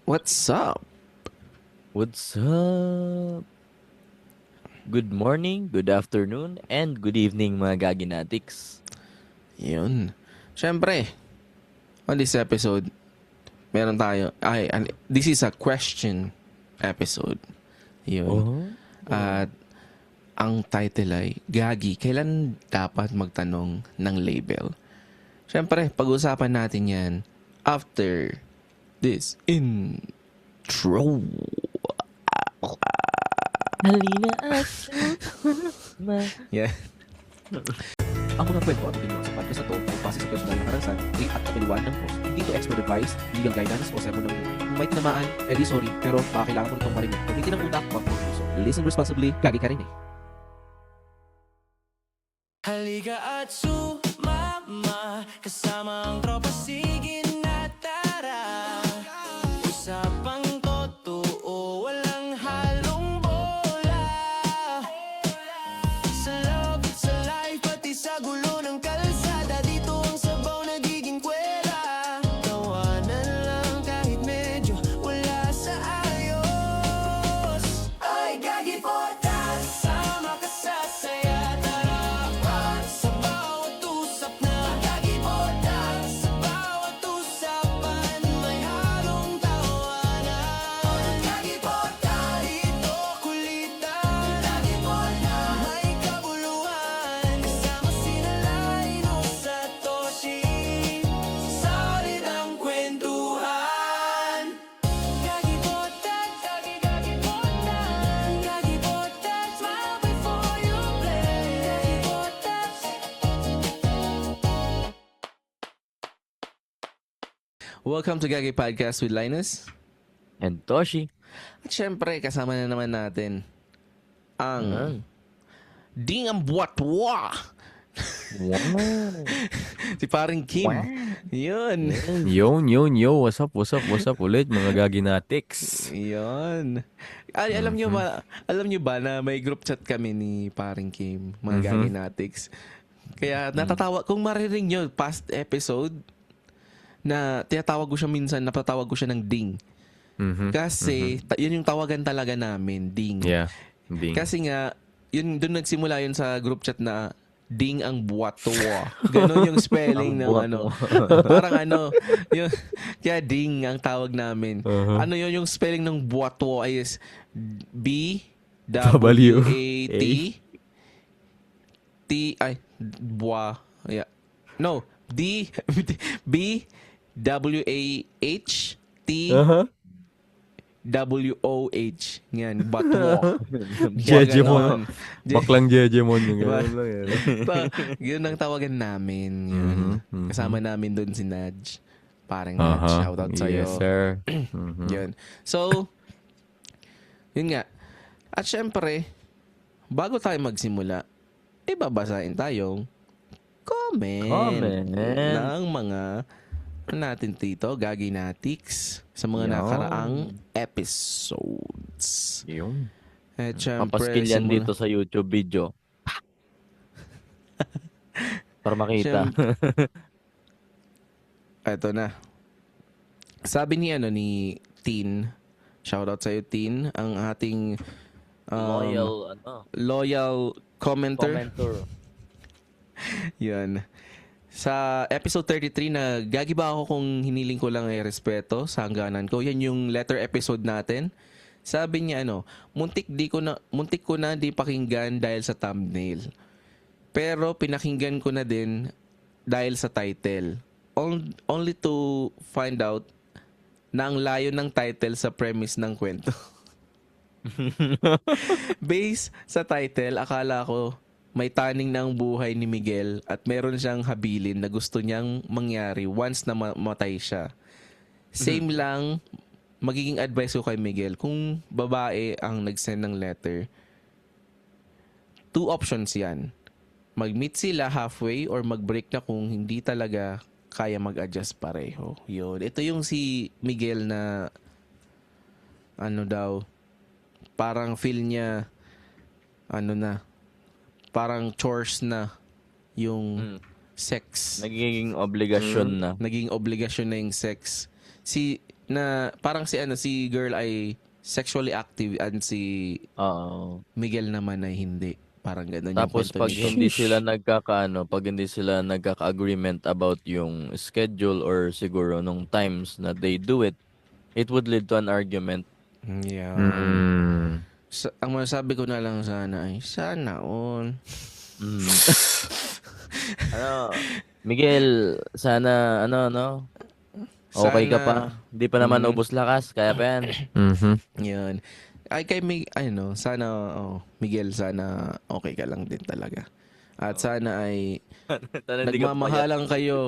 What's up? What's up? Good morning, good afternoon, and good evening mga Gaginatics. Yun. Siyempre, on this episode, meron tayo, this is a question episode. Yun. Oh? At ang title ay, Gagi, kailan dapat magtanong ng label? Siyempre, pag-usapan natin yan after this intro. Halina at Yeah. Ang mga kwento at opinion sa podcast na to ay base sa personal na karanasan, rate at kapiliwan ng host. Hindi to expert advice, legal guidance o sermon ng buhay. Kung may tinamaan, edi sorry, pero baka kailangan mo nitong marinig. Gamitin ang utak, wag mong puso. Listen responsibly, gagi ka rin eh. Halika at sumama, kasama ang tropa, sige na tara. Usapang totoo, walang halong bola. Sa love at sa life, pati sa gulo ng kalsada, dito ang sabaw nagiging kwela. Tawanan lang kahit medyo wala sa ayos. Ay, Gagi Podcast, sama ka sa saya. Tara, sa bawat usap na Gagi Podcast, sa bawat usapan may halong tawanan. Gagi Podcast, dito kulitan. Gagi Podcast, may kabuluhan. Kasama sina Lino sa Toshi, solid ang kwentuhan. Gagi Podcast, Gagi Podcast, Gagi Podcast, smile before you play. Gagi Podcast. Welcome to Gagi Podcast with Linus. and Toshi. At syempre, kasama na naman natin ang Yan. Ding ang Buatwa. Wow. Si paring Kim. Yun. Yo. What's up ulit mga Gaginatics? Yun. Ay, alam nyo ba na may group chat kami ni paring Kim, mga Gaginatics. Kaya natatawa, kung maririnig nyo past episode, na tinatawag ko siya minsan, napatawag ko siya ng Ding. Kasi, yun yung tawagan talaga namin, Ding. Yeah. Ding. Kasi nga, yun, doon nagsimula yun sa group chat na Ding ang Buatwa. Ganon yung spelling ng ano. Parang ano, yung, kaya Ding ang tawag namin. Ano yun yung spelling ng Buatwa is B-W-A-T Bua. Yeah. No, B-W-A-H-T W-O-H. Yan, Batwa. Jejemon. Baklang Jejemon yung Diba? gano'n lang yan. Yun ang tawagan namin. Yun. Kasama namin doon si Nudge. Parang Nudge. Shoutout sa'yo. Yes, sir. Yun. So, yun nga. At syempre, bago tayo magsimula, babasahin tayong comment. ng mga natin dito, Gaginatics, sa mga Yun. nakaraang episodes. Yung. At syempre, Papaskill yan dito sa YouTube video. Para makita. Eto na. Sabi ni Tin, shoutout sa'yo Tin, ang ating loyal commenter. Yun. Sa episode 33 na gagi ba ako kung hiniling ko lang ay respeto sa hangganan ko. Yan yung letter episode natin. Sabi niya muntik ko na di pakinggan dahil sa thumbnail. Pero pinakinggan ko na din dahil sa title. Only to find out na ang layo ng title sa premise ng kwento. Based sa title, akala ko may taning na ang buhay ni Miguel at meron siyang habilin na gusto niyang mangyari once na matay siya. Same lang, magiging advice ko kay Miguel, kung babae ang nag-send ng letter, 2 options yan. Mag-meet sila halfway or mag-break na kung hindi talaga kaya mag-adjust pareho. Yun. Ito yung si Miguel na parang feel niya parang chores na yung sex. Nagiging obligasyon na. Naging obligasyon na yung sex. Si na parang si girl ay sexually active and si Oo. Miguel naman ay hindi. Parang gano'n yung Tapos kwento pag nito. pag hindi sila nagkaka-agreement about yung schedule or siguro nung times na they do it, it would lead to an argument. Yeah. Mm. Ang masasabi ko na lang sana ay, sana all. Mm. Ano, Miguel, sana okay ka Sana- pa. Hindi pa naman Mm. ubos lakas, kaya pa yan. Mhm. Yun. Ay kay sana Miguel, sana okay ka lang din talaga. At sana ay Sana hindi ka pumayat. nagmamahalang kayo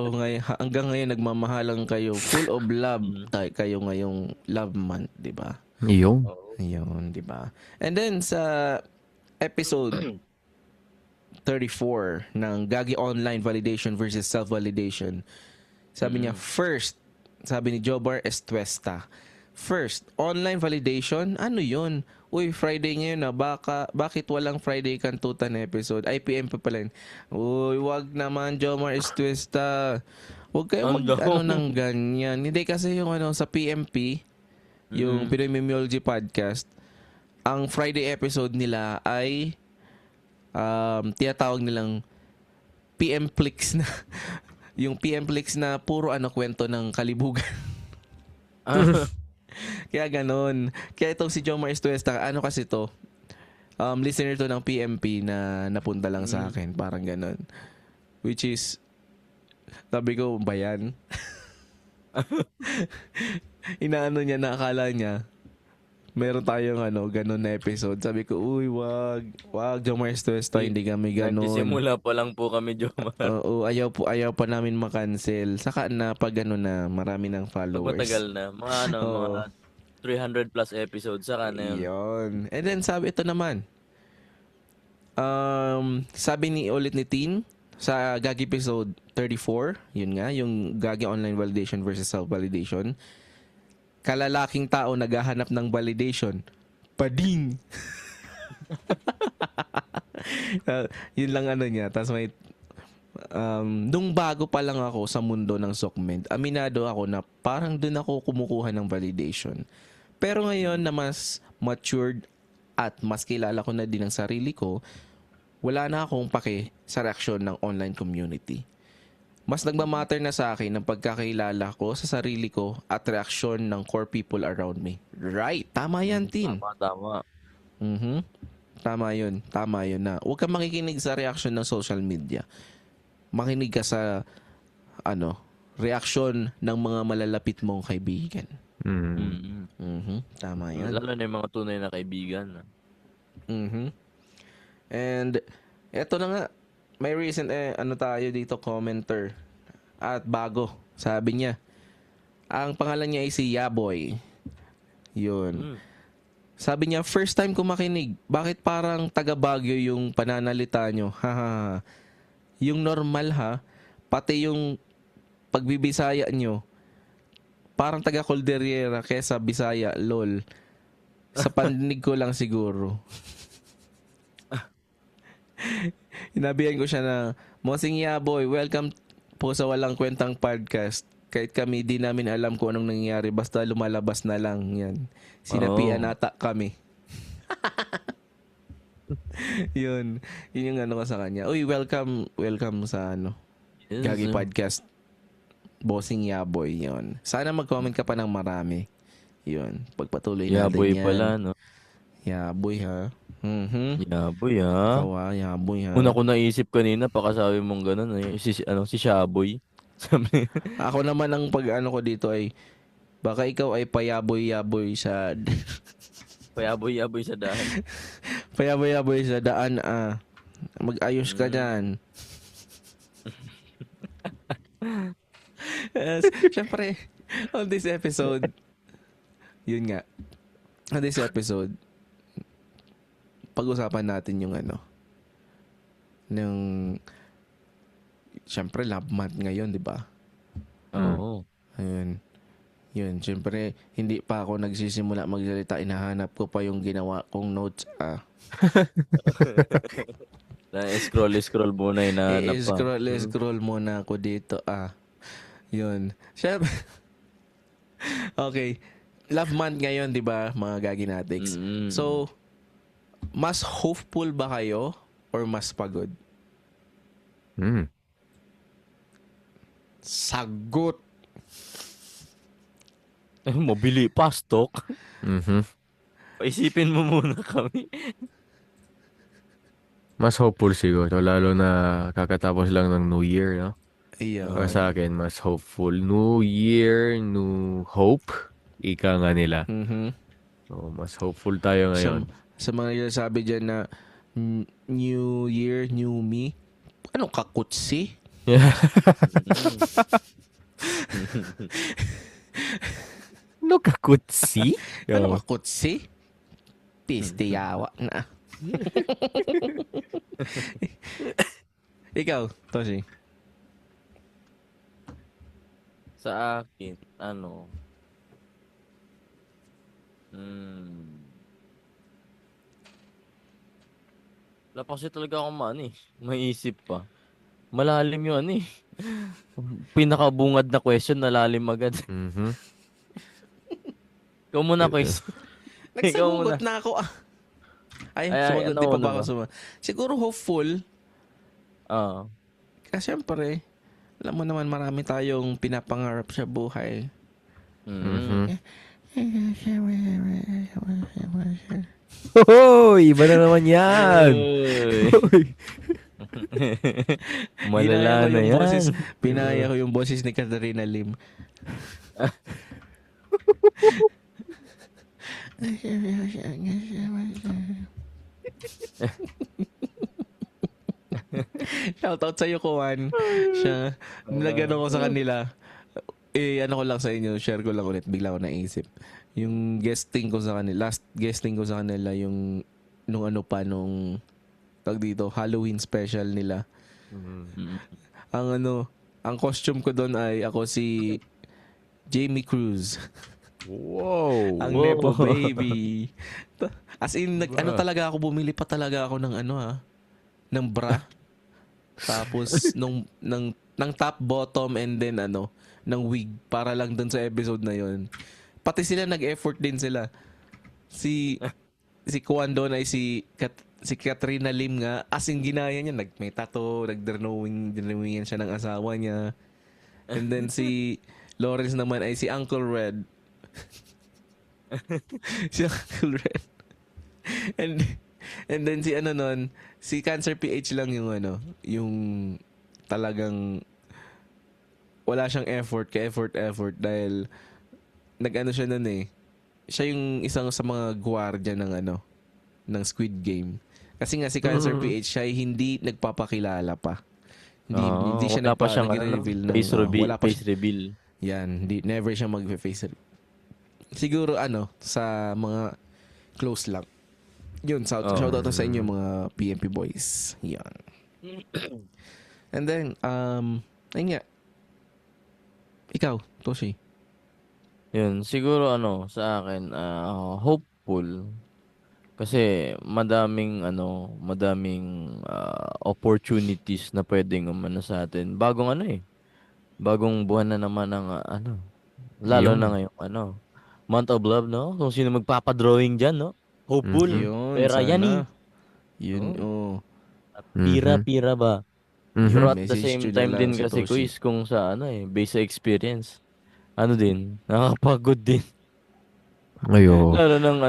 hanggang ngayon nagmamahalang kayo, full of love kayo ngayong love month, 'di ba? Yung. Ayun, 'di ba? And then sa episode 34 ng Gagi Online Validation versus Self-Validation, sabi niya, sabi ni Jobar Estuesta, first, online validation, ano yun? Uy, Friday ngayon na, bakit walang Friday Kantutan episode? IPM pa pala yun. Uy, wag naman, Jomar Estuesta. Huwag kayo ng ganyan. Hindi kasi yung sa PMP, yung Pinoy Memeology Podcast, ang Friday episode nila ay tinatawag nilang PMPlix na yung PMPlix na puro kwento ng kalibugan. Kaya ganun. Kaya itong si Jomar Estuesta, kasi to, listener to ng PMP na napunta lang sa akin. Parang ganun. Which is, sabi ko, bayan. Inaano niya na akala niya, meron tayong ganun na episode. Sabi ko, uy, wag, Jomar Estuesta, hindi kami ganun. Nagsisimula pa lang po kami, Jomar. Oo, ayaw pa namin makancel. Saka na pag marami ng followers. Matagal na. Mga 300 plus episodes. Saka na yun. Yun. And then sabi ito naman. Sabi ulit ni Tin sa Gagi episode 34, yun nga, yung Gagi Online Validation versus Self-Validation. Kalalaking tao naghahanap ng validation. Pading! Yun lang niya. Tapos may nung bago pa lang ako sa mundo ng Sokmed, aminado ako na parang dun ako kumukuha ng validation. Pero ngayon na mas matured at mas kilala ko na din ang sarili ko, wala na akong pake sa reaksyon ng online community. Mas nagmamatter na sa akin ang pagkakilala ko sa sarili ko at reaksyon ng core people around me. Right. Tama yan, Tin. Tama. Tama yun na. Huwag kang makikinig sa reaction ng social media. Makinig ka sa reaksyon ng mga malalapit mong kaibigan. Tama yun. Lalo na yung mga tunay na kaibigan. And eto na nga, may recent tayo dito, commenter at bago, sabi niya, ang pangalan niya ay si Yaboy. Yun. Sabi niya, first time ko makinig, bakit parang taga Baguio yung pananalita nyo? Haha. Yung normal pati yung pagbibisaya nyo, parang taga Calderiera kesa Bisaya, lol. Sa pandinig ko lang siguro. Hinabihan ko siya na, Mosing Yaboy, welcome po sa Walang Kwentang Podcast. Kahit kami di namin alam kung anong nangyayari, basta lumalabas na lang yan. Sinapian ata kami. Yun yung ko sa kanya. Uy, welcome sa Gagi Podcast. Bossing Yaboy, yun. Sana mag-comment ka pa ng marami. Yun, pagpatuloy natin Yaboy yan. pala, no? Yaboy, ha? Yaboy, Yaboy, ha? Una ko naisip kanina, pakasabi mong gano'n, si Shaboy. Ako naman ang ko dito ay, baka ikaw ay payaboy-yaboy sa... Payaboy-yaboy sa daan. Payaboy-yaboy sa daan, Mag-ayos ka dyan. Siyempre, on this episode, yun nga, on this episode, pag-usapan natin yung siyempre, love month ngayon, di ba? Oo. Ayun. Yun, siyempre, hindi pa ako nagsisimula magsalita, inahanap ko pa yung ginawa kong notes, Scroll muna, hinahanap pa. Scroll muna ako dito, Yun. Siyempre, Okay. Love month ngayon, di ba, mga Gaginatics? Mm. So, mas hopeful ba kayo or mas pagod? Mm. Sagot! Mabili pa, stock. Mhm. Paisipin mo muna kami. Mas hopeful siguro, lalo na kakatapos lang ng New Year, no? Iya. Para sa akin, mas hopeful. New Year, new hope. Ika nga nila. Mhm. So, mas hopeful tayo ngayon. Sa mga nagsasabi dyan na New Year, New Me. Anong kakutsi? No kakutsi? Anong kakutsi? Piste yawa na. Ikaw, Toshi. Sa akin, wala pa kasi talaga akong maisip pa. Malalim yun Pinakabungad na question, nalalim agad. Mhm. Ikaw muna, Chris. Ikaw muna. Nagsagugot na ako. Ay, Ay, sumagot. ano Di pa muna ba ako ba? sumagot? Siguro hopeful. Ah. Kasi syempre, alam mo naman marami tayong pinapangarap sa buhay. Mm. Hoy! Iba na naman yan! Uy. Malala na yan. Pinaya ko yung boses ni Katarina Lim. Shoutout sa'yo, Kuwan. Siya, nilagano ko sa kanila. Ano ko lang sa inyo, share ko lang ulit. Bigla ko naisip. Yung guesting ko sa kanila, last guesting ko sa kanila, yung nung tag dito, Halloween special nila. Ang costume ko doon ay ako si Jamie Cruz. Wow! Ang Wow. Nepo Baby. As in, talaga ako, bumili pa talaga ako ng ng bra. Tapos, ng top, bottom, and then ng wig para lang dun sa episode na yon. Pati sila nag-effort din sila. Si Kuan doon ay si Katrina Lim nga. As in, ginaya niya. May tattoo, dinrawingan siya ng asawa niya. And then si Lawrence naman ay si Uncle Red. Si Uncle Red. And then si Cancer PH lang yung talagang wala siyang effort dahil siya nun siya yung isang sa mga gwardiya ng Squid Game. Kasi nga si Cancer PH siya ay hindi nagpapakilala pa. Hindi siya wala pa siyang nag-reveal face reveal. Yan, never siya mag-face reveal. Siguro sa mga close lang. Yun, shout out sa inyo mga PMP boys. Yan. And then, ayun nga. Ikaw, Toshi. Yun, siguro sa akin, hopeful. Kasi madaming opportunities na pwedeng umano sa atin. Bagong buwan na naman ng lalo Yun. na ngayong month of love, no? Kung sino magpapadrawing diyan, no? Hopeful. Yun, Pera sana. yan Yun, Pira ba? Mhm. Pero at the Message same to time nila din si kasi Toshi. quiz kung sa based sa experience. Nakakapagod din. Ayo. Lalo ng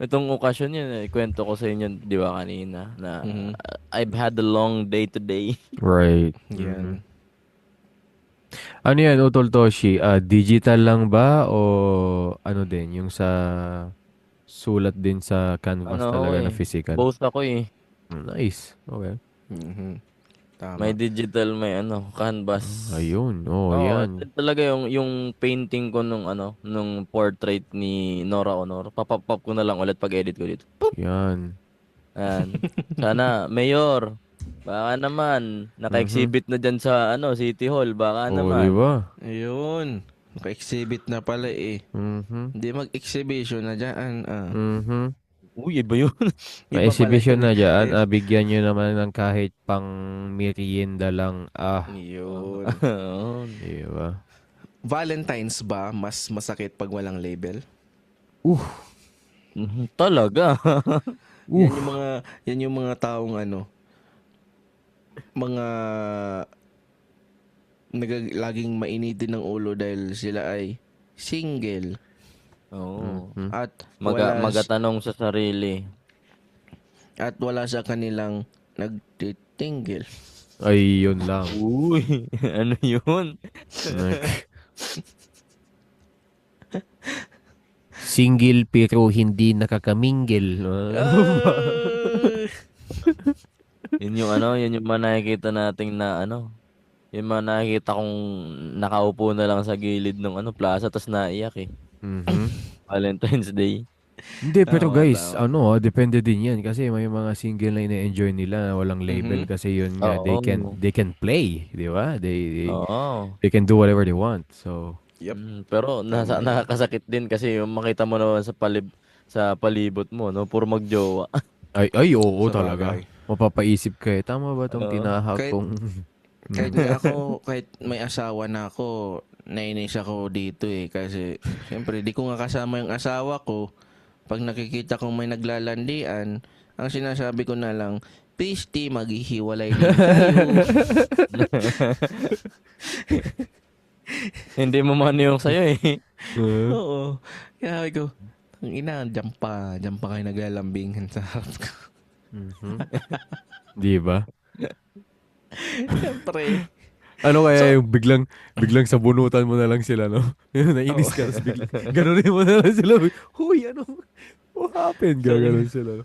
itong okasyon yun, kwento ko sa inyo, di ba kanina, na Mhm. I've had a long day today. Right. Yan. Ano yan, Utol Toshi? Digital lang ba o ano din? Yung sa sulat din sa canvas talaga na physical? Both ako Nice. Okay. Mhm. Tama. May digital, may canvas. Ayun. Oh, Oo, yan. talaga yung painting ko nung portrait ni Nora Honor. Papapop ko na lang ulit pag edit ko dito. Yan. Yan. Sana, Mayor, baka naman, naka-exhibit na dyan sa City Hall, baka Oh, naman. di ba? Ayun. Naka-exhibit na pala Mhm. Hindi mag-exhibition na dyan. Mhm. Uy, iba yun. Iba May exhibition pala na yun. dyan. Bigyan nyo naman ng kahit pang merienda lang. Yun. Oo. Di ba? Valentine's ba mas masakit pag walang label? Talaga. Yan yung mga taong ano, mga laging mainitin ng ulo dahil sila ay single Oo. at wala Magatanong sa sarili. at wala sa kanilang nagtitinggil. Ay, yun lang. Uy, ano yun? Single pero hindi nakakamingle. Yun yung ano, yun yung mga nakikita nating na ano. Yung mga nakikita kong nakaupo na lang sa gilid ng ano, plaza tas naiyak eh. Mhm. Valentine's Day. Hindi, pero Tama, guys, tama. depende din yan. Kasi may mga single na ina-enjoy nila na walang label Mhm. kasi yun nga, Oo. they can play, di ba? Oo. They can do whatever they want. So, Yep. Pero nakakasakit din kasi yung makita mo naman sa palibot mo, no? Puro magjowa. oo Sa talaga. bagay. Mapapaisip ka eh, tama ba tong Oo. tinahak Kahit- kong... Kahit may asawa na ako, nainis ako dito eh. Kasi, siyempre, di ko nga kasama yung asawa ko. Pag nakikita kong may naglalandian, ang sinasabi ko na lang, Pisty, maghihiwalay din kayo. Hindi mo man yung sa'yo eh. Oo. Kaya sabi ko, ang ina, dyan pa kayo naglalambingan sa harap ko. Mhm. Di ba? Siyempre. Ano kaya yung biglang sabunutan mo na lang sila, no? Yun, nainis ka, tapos biglang, ganunin mo na lang sila. Huy, ano? What happened? Gaganon sila. No?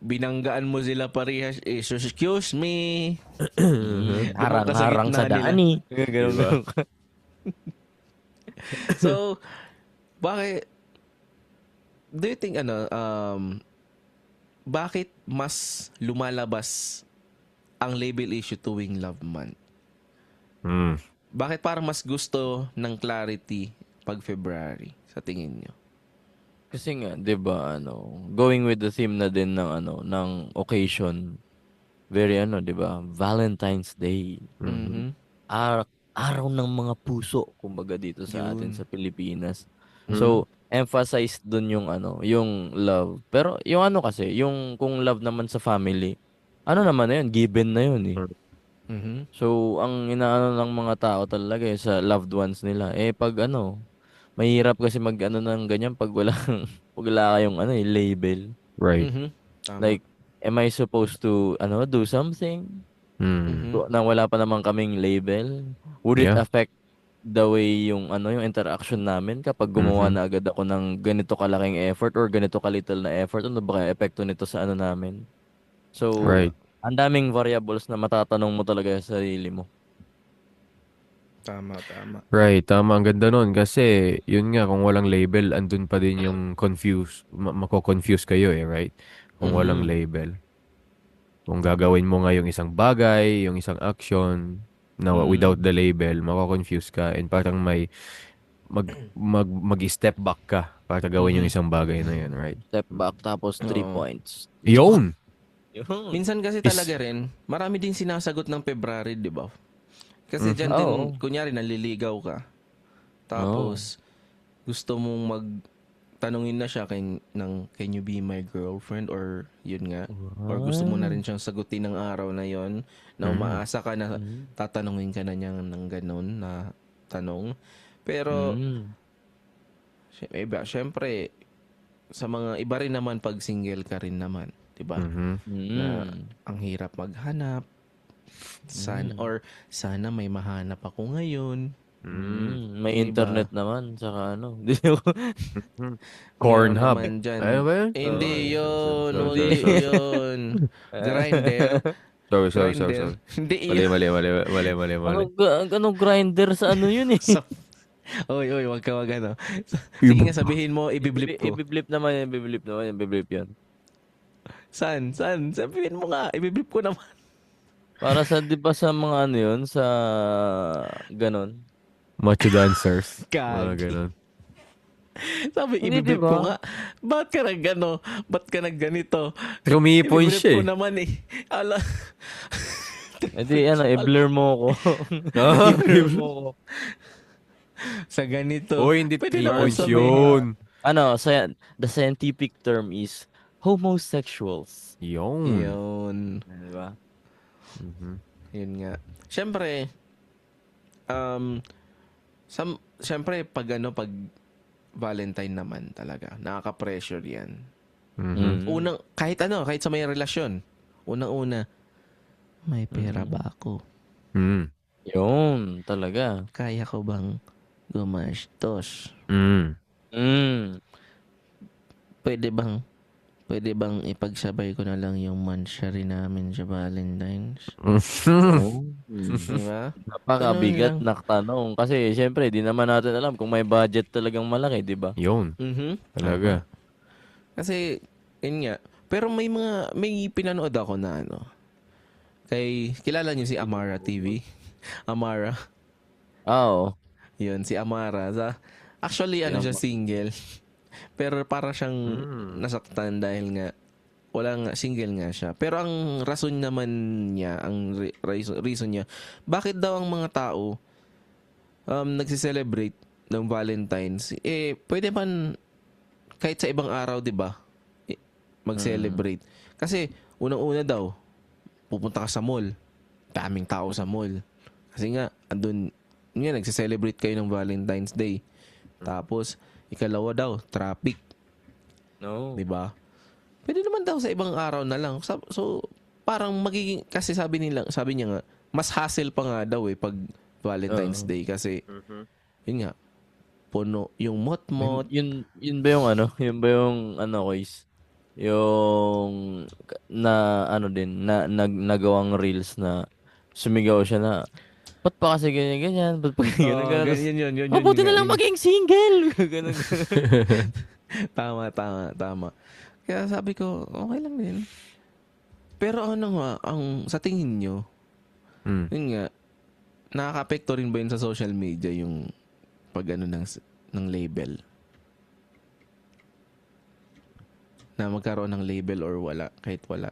Binanggaan mo sila parehas. Excuse me. Harang-harang sa gitna nila. daan eh. Ganun. So, bakit, do you think, bakit mas lumalabas ang label issue tuwing Love Month? Mm. Bakit parang mas gusto ng clarity pag February sa tingin nyo? Kasi nga, 'di ba, going with the theme na din ng ng occasion. Very 'di ba? Valentine's Day. Mhm. Araw ng mga puso kumbaga dito sa atin Yun. sa Pilipinas. So, emphasize dun yung yung love. Pero yung kasi, yung kung love naman sa family, naman na yun, given na yun eh. Mhm. So, ang inaano ng mga tao talaga sa loved ones nila, pag mahirap kasi ng ganyan pag wala kayong label. Right. Mhm. Tama. Like, am I supposed to, do something? Mm. Mhm. Na wala pa naman kaming label? Would it Yeah. affect the way yung yung interaction namin kapag gumawa na agad ako ng ganito kalaking effort or ganito kalittle na effort? Ano ba kaya epekto nito sa namin? So, Right. ang daming variables na matatanong mo talaga sa sarili mo. Tama. Right, tama. Ang ganda nun. Kasi, yun nga, kung walang label, andun pa din yung mako-confuse kayo eh, right? Kung walang label. Kung gagawin mo nga yung isang bagay, yung isang action, na without the label, mako-confuse ka. And parang may mag-step back ka para gawin yung isang bagay na yun, right? Step back tapos 3 Oo. points. Yun! Yun. Minsan kasi talaga rin, marami din sinasagot ng February, di ba? Kasi dyan din, Oo. kunyari, naliligaw ka. Tapos, gusto mong tanungin na siya can you be my girlfriend? Or yun nga. Or gusto mo na rin siyang sagutin ng araw na yon na umaasa ka na tatanungin ka na niya ng ganun na tanong. Pero, syempre, sa mga iba rin naman pag single ka rin naman. Diba? Na ang hirap maghanap. Sana may mahanap ako ngayon. May Diba? internet naman, saka Cornhub. Meron naman dyan. Ano ba yun? Hindi yun. Sorry, Hindi sorry. yun. Grindr. Sorry. Grindr. Hindi yun. Mali. Anong grinder sa yun eh? Oy, wag ka Sige nga, sabihin mo, ibiblip ko. Ibiblip naman yan. Saan? Sabihin mo nga, ibiblip ko naman. Para sa, di ba sa mga yun, sa ganon. Macho dancers. Gagi. Mga ganun. Sabi, Hindi, ibiblip diba? ko nga. Ba't ka nagganito? Rumipon Ibiblip siya ko eh. naman eh. Ala. E di, i-blur mo ko. Ah, I-blur mo ko. Sa ganito. Oh, hindi Pwede 3 naman points sabihin. yun. Ano, the scientific term is homosexuals. Yun. Yun. Di ba? Mhm. Yun nga. Siyempre, siyempre, pag Valentine naman talaga, nakaka-pressure yan. Mhm. Kahit sa may relasyon, unang-una, may pera ba ako? Mm. Yun, talaga. Kaya ko bang gumastos? Mm. Mm. Pwede bang ipagsabay ko na lang yung monthsary namin sa Valentine's? Oh. Di ba? Napakabigat Ganun na tanong. Kasi syempre, di naman natin alam kung may budget talagang malaki, di ba? Yun. Mhm. Talaga. Kasi, yun nga. Pero may pinanood ako na kilala niyo si Amara TV? Amara. Oo. Yun, si Amara. Actually, siya single. Pero para siyang nasaktan dahil nga single nga siya. Pero ang rason naman niya, ang reason niya, bakit daw ang mga tao nagsi-celebrate ng Valentine's? Pwede man kahit sa ibang araw, 'di ba? Mag-celebrate. Kasi unang-una daw, pupunta ka sa mall. Daming tao sa mall. Kasi nga andun nagse-celebrate kayo ng Valentine's Day. Tapos ikalawa daw, traffic, No. 'di ba? Pwede naman daw sa ibang araw na lang. So parang magiging kasi sabi niya nga, mas hassle pa nga daw pag Valentine's Day kasi yun nga puno yung mot-mot. Yun ba yung ano? Yun ba yung Kois? Yung nagawang reels na sumigaw siya na ba't pa kasi ganyan? Ba't pa ganyan? Yun. Mabuti na lang maging single! Ganun. Tama. Kaya sabi ko, okay lang din. Pero sa tingin nyo, Mm. yun nga, nakaka-apekto rin ba yun sa social media yung pag ng label? Na magkaroon ng label or wala, kahit wala.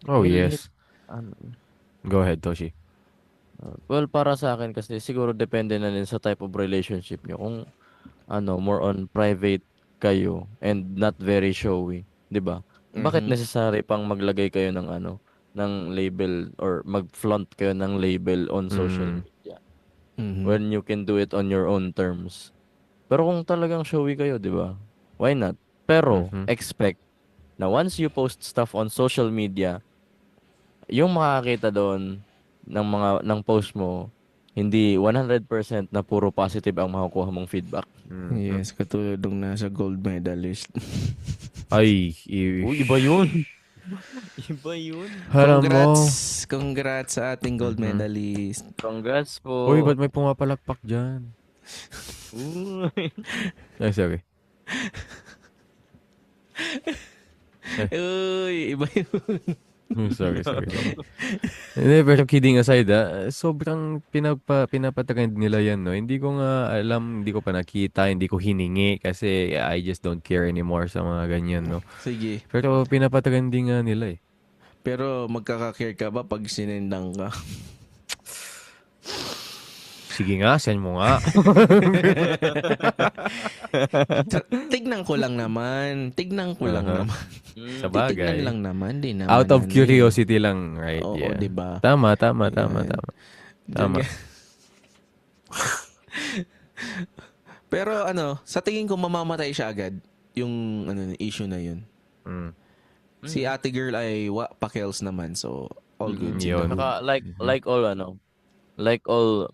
Oh, Well, yes. Ano? Go ahead, Toshi. Well, para sa akin kasi siguro depende na din sa type of relationship nyo. Kung more on private kayo and not very showy, 'di ba? Bakit necessary pang maglagay kayo ng ng label or mag-flaunt kayo ng label on social media Mhm. when you can do it on your own terms? Pero kung talagang showy kayo, 'di ba? Why not? Pero expect na once you post stuff on social media, yung makakita doon ng post mo, hindi 100% na puro positive ang makukuha mong feedback. Yes, katulad nung nasa gold medalist. Ay, Uy, iba yun. Iba yun. alam mo. Congrats sa ating gold medalist. Congrats po. Uy, ba't may pumapalakpak dyan? Uy. Ay, sorry. Uy, iba yun. Sorry. Hindi, pero kidding aside, sobrang pinapatrend nila yan, no? Hindi ko nga alam, hindi ko pa nakita, hindi ko hiningi kasi I just don't care anymore sa mga ganyan, no? Sige. Pero pinapatrending nga nila eh. Pero magkaka-care ka ba pag sinendang ka? Sige nga, send mo nga. Tignan ko lang naman. Sa bagay. Titignan lang naman. Di naman. Out of curiosity lang, right? Oo, Yeah. diba? Tama. Yan. Tama. Pero sa tingin ko mamamatay siya agad yung issue na yun. Mm. Si ate girl ay pakels naman. So, all good. Yun. Saka like all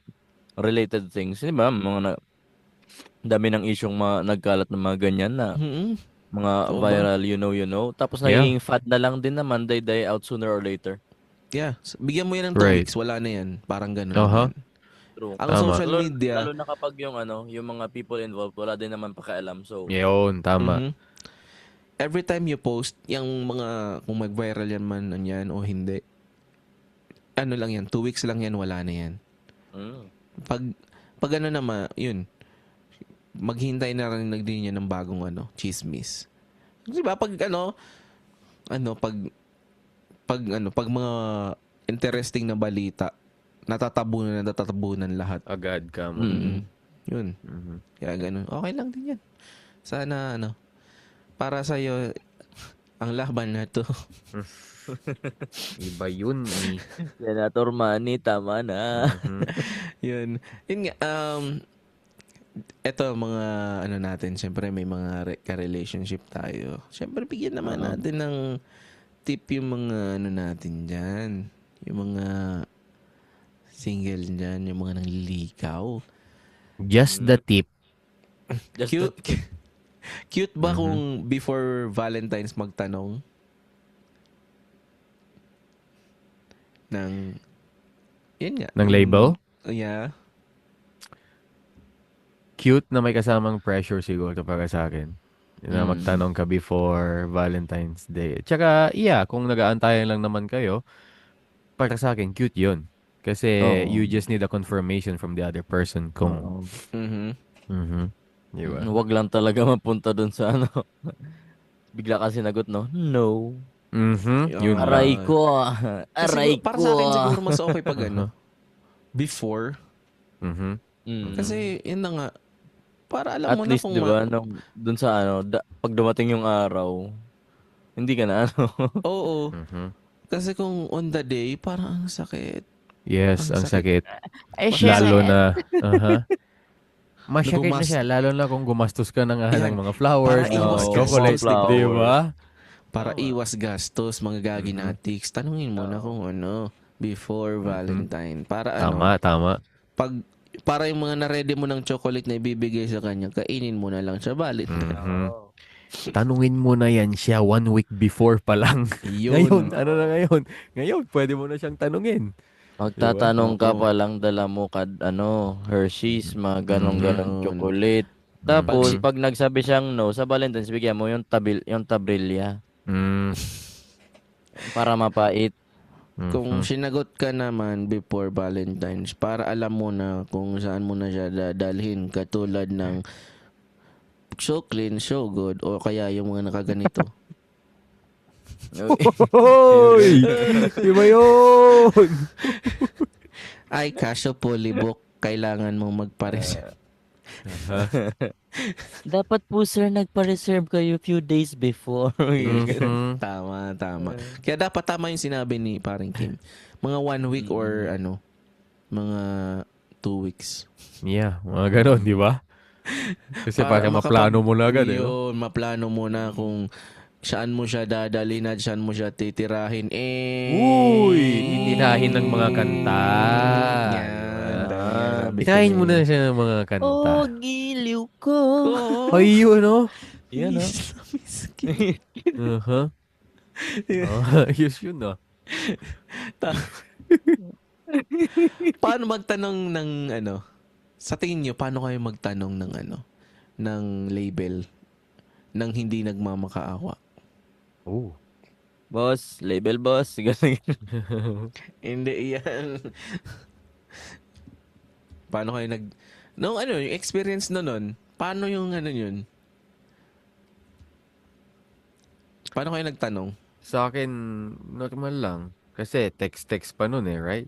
related things, di ba? Dami ng isyong nagkalat ng mga ganyan na Mhm. mga Oo ba? viral, you know. Tapos Yeah. nagiging fad na lang din naman, die out sooner or later. Yeah. Bigyan mo yan ng 2 Right. weeks. Wala na yan. Parang ganun. Uh-huh. naman. True. Ang Tama. social media. Lalo na kapag yung mga people involved, wala din naman pakialam. So, Yun, tama. Mhm. Every time you post, kung mag-viral yan man yan o hindi, lang yan, 2 weeks lang yan, wala na yan. Pag naman, yun, maghintay na rin din yan ng bagong chismis. Di ba? Pag mga interesting na balita, natatabunan lahat. Agad ka mo. Mm. Yun. Mhm. Kaya ganun. Okay lang din yan. Sana, para sa'yo, ang laban na to. Iba yun eh. Senator Manny, tama na. Mhm. Yun. Yun nga, eto mga natin, syempre may mga ka-relationship tayo. Syempre bigyan naman natin ng tip yung mga natin dyan. Yung mga single dyan, yung mga nangliligaw. Just the tip. Just Cute. Cute ba Mhm. kung before Valentine's magtanong? Ng, yun nga. Ng label? Yeah. Cute na may kasamang pressure siguro para sa akin. Na magtanong ka before Valentine's Day. Tsaka, yeah, kung nag-aantayan lang naman kayo, para sa akin, cute yun. Kasi Oo. you just need a confirmation from the other person kung... Oo. Mhm. Mhm. Di ba? Huwag lang talaga mapunta dun sa Bigla ka sinagot, no? No. Mhm. Yun Ah. lang. Aray ko. Kasi Aray para ko. sa akin siguro mas okay pag before. Mhm. Mm. Kasi yun na nga, para alam At mo na least, kung di ba, dun sa pag dumating yung araw, hindi ka na Oo. Mhm. Kasi kung on the day, parang ang sakit. Yes, Ang ang sakit. Eh, Lalo na, masakit na Nagumas- siya, lalo na kung gumastos ka na nga Yan. ng mga flowers, Para ng iwas mga gastos, chocolate, di ba? di ba? Para Tama. iwas gastos, mga gaginatics, tanungin mo na kung before Valentine. Para Tama, tama. para yung mga na-ready mo ng chocolate na ibibigay sa kanya, kainin mo na lang siya Valentine. Mhm. Tanungin mo na yan siya 1 week before pa lang. Ngayon, Yun. ano na ngayon? Ngayon, pwede mo na siyang tanungin. Magtatanong ka Oo. pa lang, dala mo Hershey's, mga ganong-ganong Yun. chocolate. Tapos, Mhm. pag nagsabi siyang no, sa Valentine's, bigyan mo yung tabrilya Mm. para mapait. Kung Mhm. sinagot ka naman before Valentine's, para alam mo na kung saan mo na siya dadalhin, katulad ng so clean, so good, o kaya yung mga nakaganito. Hoy! Iba yun! Ay, kaso polybok, kailangan mong magpa-reserve. Dapat po, sir, nagpa-reserve kayo few days before. Mhm. Tama. Kaya dapat tama yung sinabi ni paring Kim. Mga 1 week or mga 2 weeks. Yeah, mga ganon, di ba? Kasi para maplano mo na agad, eh, no? Yun, maplano mo na kung saan mo siya dadalhin at saan mo siya titirahin. Uy! Titirahin ng mga kanta. Yan. Diba? Dahil sabi ko Titirahin mo eh. na siya ng mga kanta. Oh, giliw ko. Ay, yun, no? Yan, no? Uh-huh. Ayos yun, no? Paano magtanong ng sa tingin nyo, paano kayo magtanong ng ng label nang hindi nagmamakaawa? Oh. Boss, label boss. Ganun. Hindi yan. Paano kayo yung experience nun, paano yung yun? Paano kayo nagtanong? Sa akin, normal lang. Kasi text pa nun, right?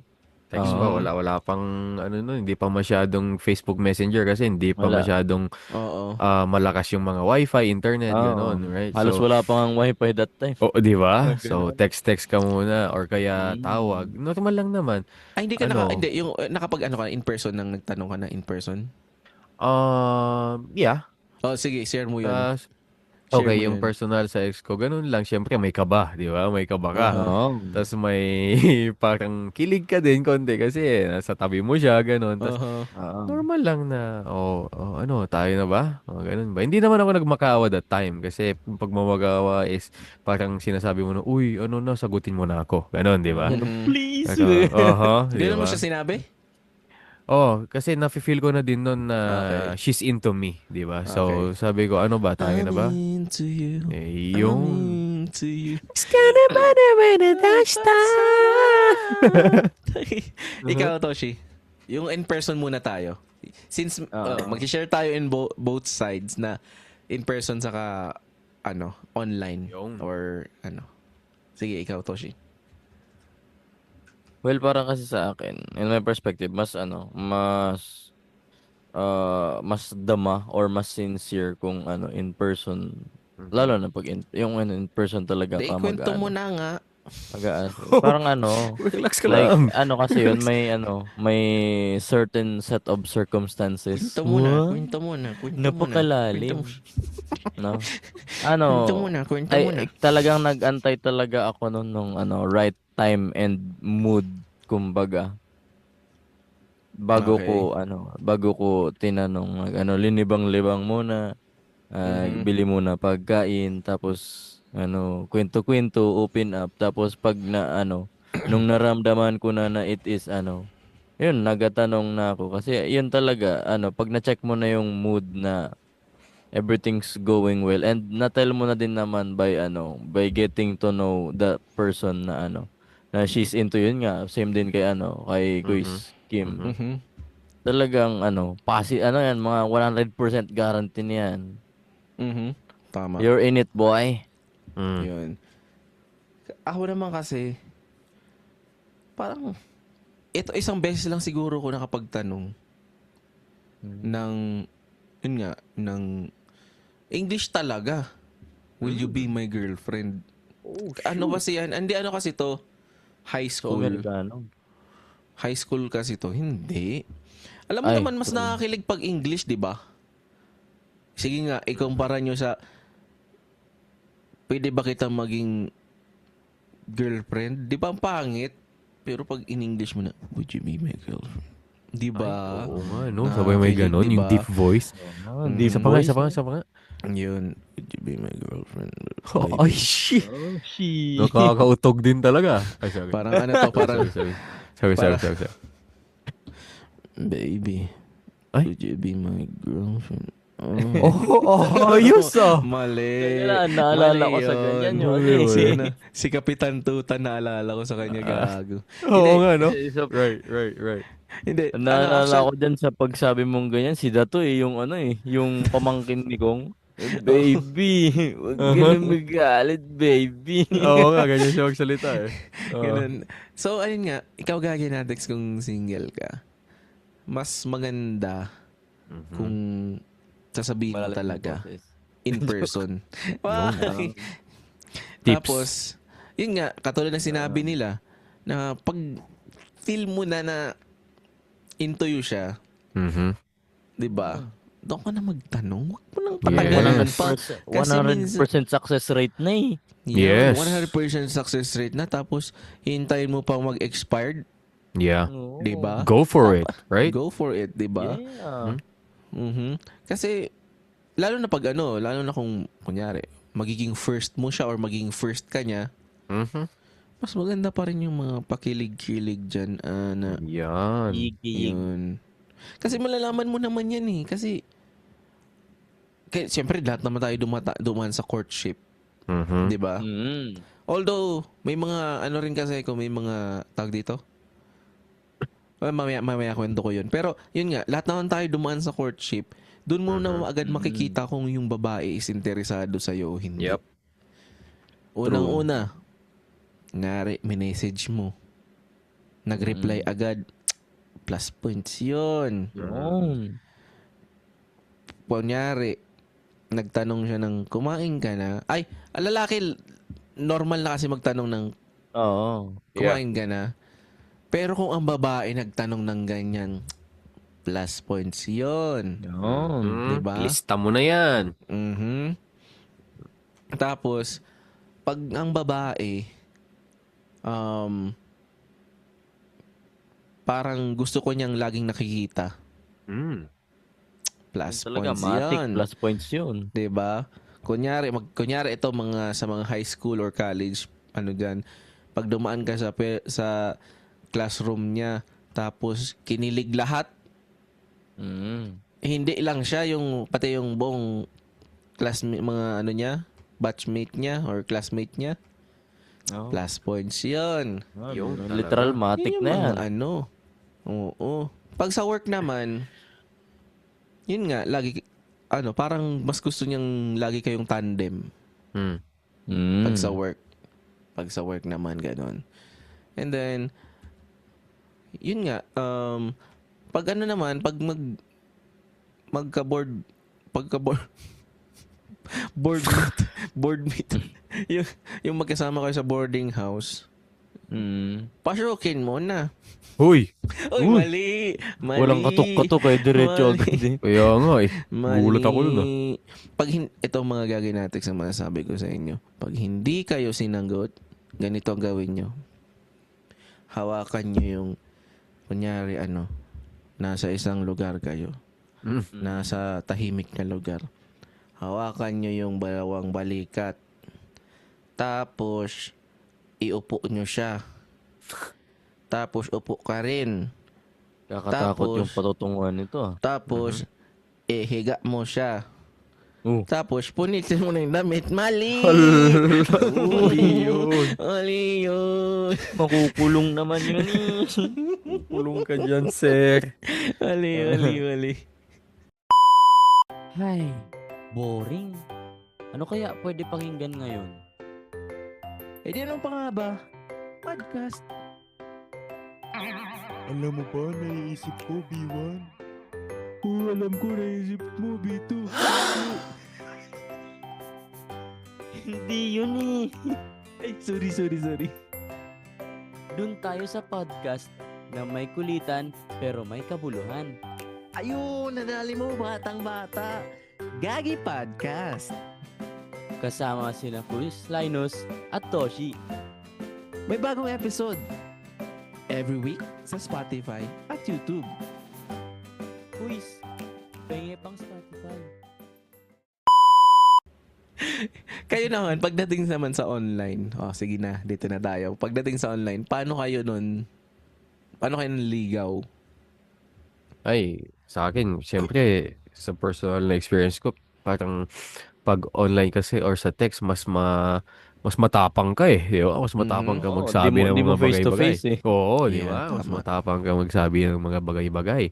Text pa, wala pang, nun, hindi pa masyadong Facebook Messenger kasi hindi pa Wala. masyadong Oo. malakas yung mga wifi, internet, gano'n, right? Halos So, wala pang wifi that time. oh, di ba? So, text ka muna or kaya tawag. Normal lang naman. Ay, hindi ka Ano? hindi, yung nakapag ka in person nang nagtanong ka na in person? Yeah. Oh, sige, share mo yun. Okay, Share mo yung yun. personal sa ex ko, ganun lang. Siyempre, may kaba, di ba? May kaba ka. Oo. Tapos may parang kilig ka din konti kasi nasa tabi mo siya, ganun. Tapos Oo. normal lang na, tayo na ba? Ganun ba? Hindi naman ako nagmakaawa that time kasi yung pagmamagawa is parang sinasabi mo na, uy, sagutin mo na ako. Ganun, di ba? Please. Di Ganun mo ba? siya sinabi? Oh, kasi nafe-feel ko na din nun na Okay. she's into me, di ba? So, Okay. sabi ko, ano ba? Tayo na ba? I'm into you. Yung... I'm into you. Ikaw, Toshi. Yung in person muna tayo. Since mag-share tayo in both sides na in person saka online Yung. or Sige, ikaw, Toshi. Well, parang kasi sa akin, in my perspective, mas mas dama or mas sincere kung in person. Lalo na pag yung in person talaga Di, ka kwento mo na nga. parang ano, Relax ka like lang. ano kasi yun, may certain set of circumstances. Kwento mo na, What? kwento mo na, kwento mo na. Kwento mo, Napakalalim. No? Ano, kwento mo na, kwento mo na. talagang nag-antay talaga ako nun nung right time and mood, kumbaga. Okay. Bago ko tinanong, linibang-libang muna, Mhm. bili muna pagkain, tapos kwento-kwento, open up, tapos pag nung naramdaman ko na it is yun, nagatanong na ako kasi yun talaga, pag na-check mo na yung mood na everything's going well and na-tell mo na din naman by getting to know the person na she's into, yun nga, same din kay Mhm. Kuis Kim. Mhm. Mhm. Talagang yan, mga 100% guarantee niyan. Mhm. Tama. You're in it, boy. Mm. Yun. Ako naman kasi, parang, ito isang beses lang siguro ko nakapagtanong ng, yun nga, ng English talaga. Will you be my girlfriend? Ano kasi yan? Hindi, ano kasi to? High So, school. Amerikano. High school kasi to. Hindi. Alam mo Ay, naman, mas sorry. nakakilig pag English, di ba? Sige nga, ikumpara nyo sa, pwede ba kita maging girlfriend? Di ba ang pangit? Pero pag in English mo na, would you be my girlfriend? Di ba? Oo nga, no? Sabay may Nakakilig, ganon, di yung ba? deep voice. Deep Isa pa nga, voice, isa pa nga, isa pa nga. Yun, would you be my girlfriend? Ay, Baby. shit! Oh, shit. Nakakautog din talaga. Ay, sorry. Parang ano to, parang, Sorry. Para- baby, Ay. would you be my girlfriend? Ayos ah! Mali. Kaya naalala ko Mali sa yun. ganyan yun. Si, si Kapitan Tuta naalala ko sa kanya, gago. Oo nga, no? Isa- Right. Hindi. Naalala ko dyan sa pagsabi mong ganyan, si Dato yung pamangkin ni Kong. Baby, wag ka na magalit, baby. Oo nga, ganyan siya magsalita eh. Ganun. So, ayun nga, ikaw gagi natex kung single ka. Mas maganda kung sasabihin mo Malalim yung talaga boses. in person. Parang, Tips. Tapos, yun nga, katulad ng sinabi nila, na pag feel mo na into you siya, Mhm. di ba? Doon ka na magtanong. Huwag mo nang Yes. patagalan pa. 100% success rate na eh. Yan, Yes. 100% success rate na. Tapos, hintayin mo pang mag-expired. Yeah. Oo. Di ba? Go for it, right? Go for it, di ba? Yeah. Mhm. Kasi, lalo na kung, kunyari, magiging first mo siya or magiging first ka niya, Mhm. mas maganda pa rin yung mga pakilig-kilig dyan. Na, Yan. Igig. yun. Kasi malalaman mo naman yan eh. Kasi, siyempre, lahat naman tayo dumaan sa courtship. Mhm. Di ba? Mm. Although, may mga, ano rin kasi kung may mga, tag dito, mamaya kwento ko yun. Pero, yun nga, lahat naman tayo dumaan sa courtship. Doon mo na agad makikita kung yung babae is interesado sa'yo o hindi. Yep. Unang-una, ngari, minessage mo. Nag-reply agad. Plus points yun. Yun. Kunyari, nagtanong siya ng, kumain ka na? Ay, lalaki, normal na kasi magtanong ng, Oo. kumain ka na? Pero kung ang babae nagtanong ng ganyan, plus points yun. Yun. Diba? Lista mo na yan. Mhm. Tapos, pag ang babae, parang gusto ko niyang laging nakikita, Mm. plus Talaga, points matik, yun. plus points yun. Diba? Kunyari ito sa mga high school or college, dyan, pag dumaan ka sa classroom niya, tapos kinilig lahat, hindi lang siya, pati yung buong classmate, mga niya, batchmate niya or classmate niya, Oh. plus points yun. Yun, Literal matik Yun na yung yan. mga Oo. Pag sa work naman, yun nga, lagi, parang mas gusto niyang lagi kayong tandem. Mm. Pag sa work. Pag sa work naman, ganon. And then, yun nga, pag magka-board, pagka-board, board meet, yung magkasama kayo sa boarding house, pasyokin mo na. Huy! Uy, Uy. mali. Walang katok-katok eh. Diretso Mali. agad eh. Kaya nga eh. Mali. Gulat ako dun Ito ang mga gagawin natin sa mga sabi ko sa inyo. Pag hindi kayo sinagot, ganito ang gawin nyo. Hawakan nyo yung, kunyari nasa isang lugar kayo. Nasa tahimik na lugar. Hawakan nyo yung dalawang balikat. Tapos, iupo nyo siya. Tapos, upo ka rin. Kakatakot Tapos- yung patutunguhan nito ah. Tapos, higa mo siya. Oh. Tapos, punitin mo na yung damit. Mali! Mali yun. Mali yun. Makukulong naman yun eh. Kulong ka dyan, sir. Mali. Ay, boring. Ano kaya pwede pakinggan ngayon? Eh, di ano pa nga ba? Podcast. Alam mo ba, naiisip ko, B1? Alam ko, naisip mo, B2. Hindi yun eh. Ay, sorry. Doon tayo sa podcast na may kulitan pero may kabuluhan. Ayun, nadali mo, batang-bata. Gagi Podcast. Kasama sina Chris, Linus at Toshi. May bagong episode. Every week sa Spotify at YouTube. Quiz, pengi pang Spotify. Kayo naman, pagdating naman sa online, sige na, dito na tayo. Pagdating sa online, paano kayo nanligaw? Ay, sa akin, siyempre, sa personal na experience ko, parang pag online kasi or sa text, mas matapang ka eh. Di ba? Mas matapang ka Oo, magsabi ng di mo mga face to bagay-bagay. face eh. Oo, di Yeah, ba? Mas tama. matapang ka magsabi ng mga bagay-bagay.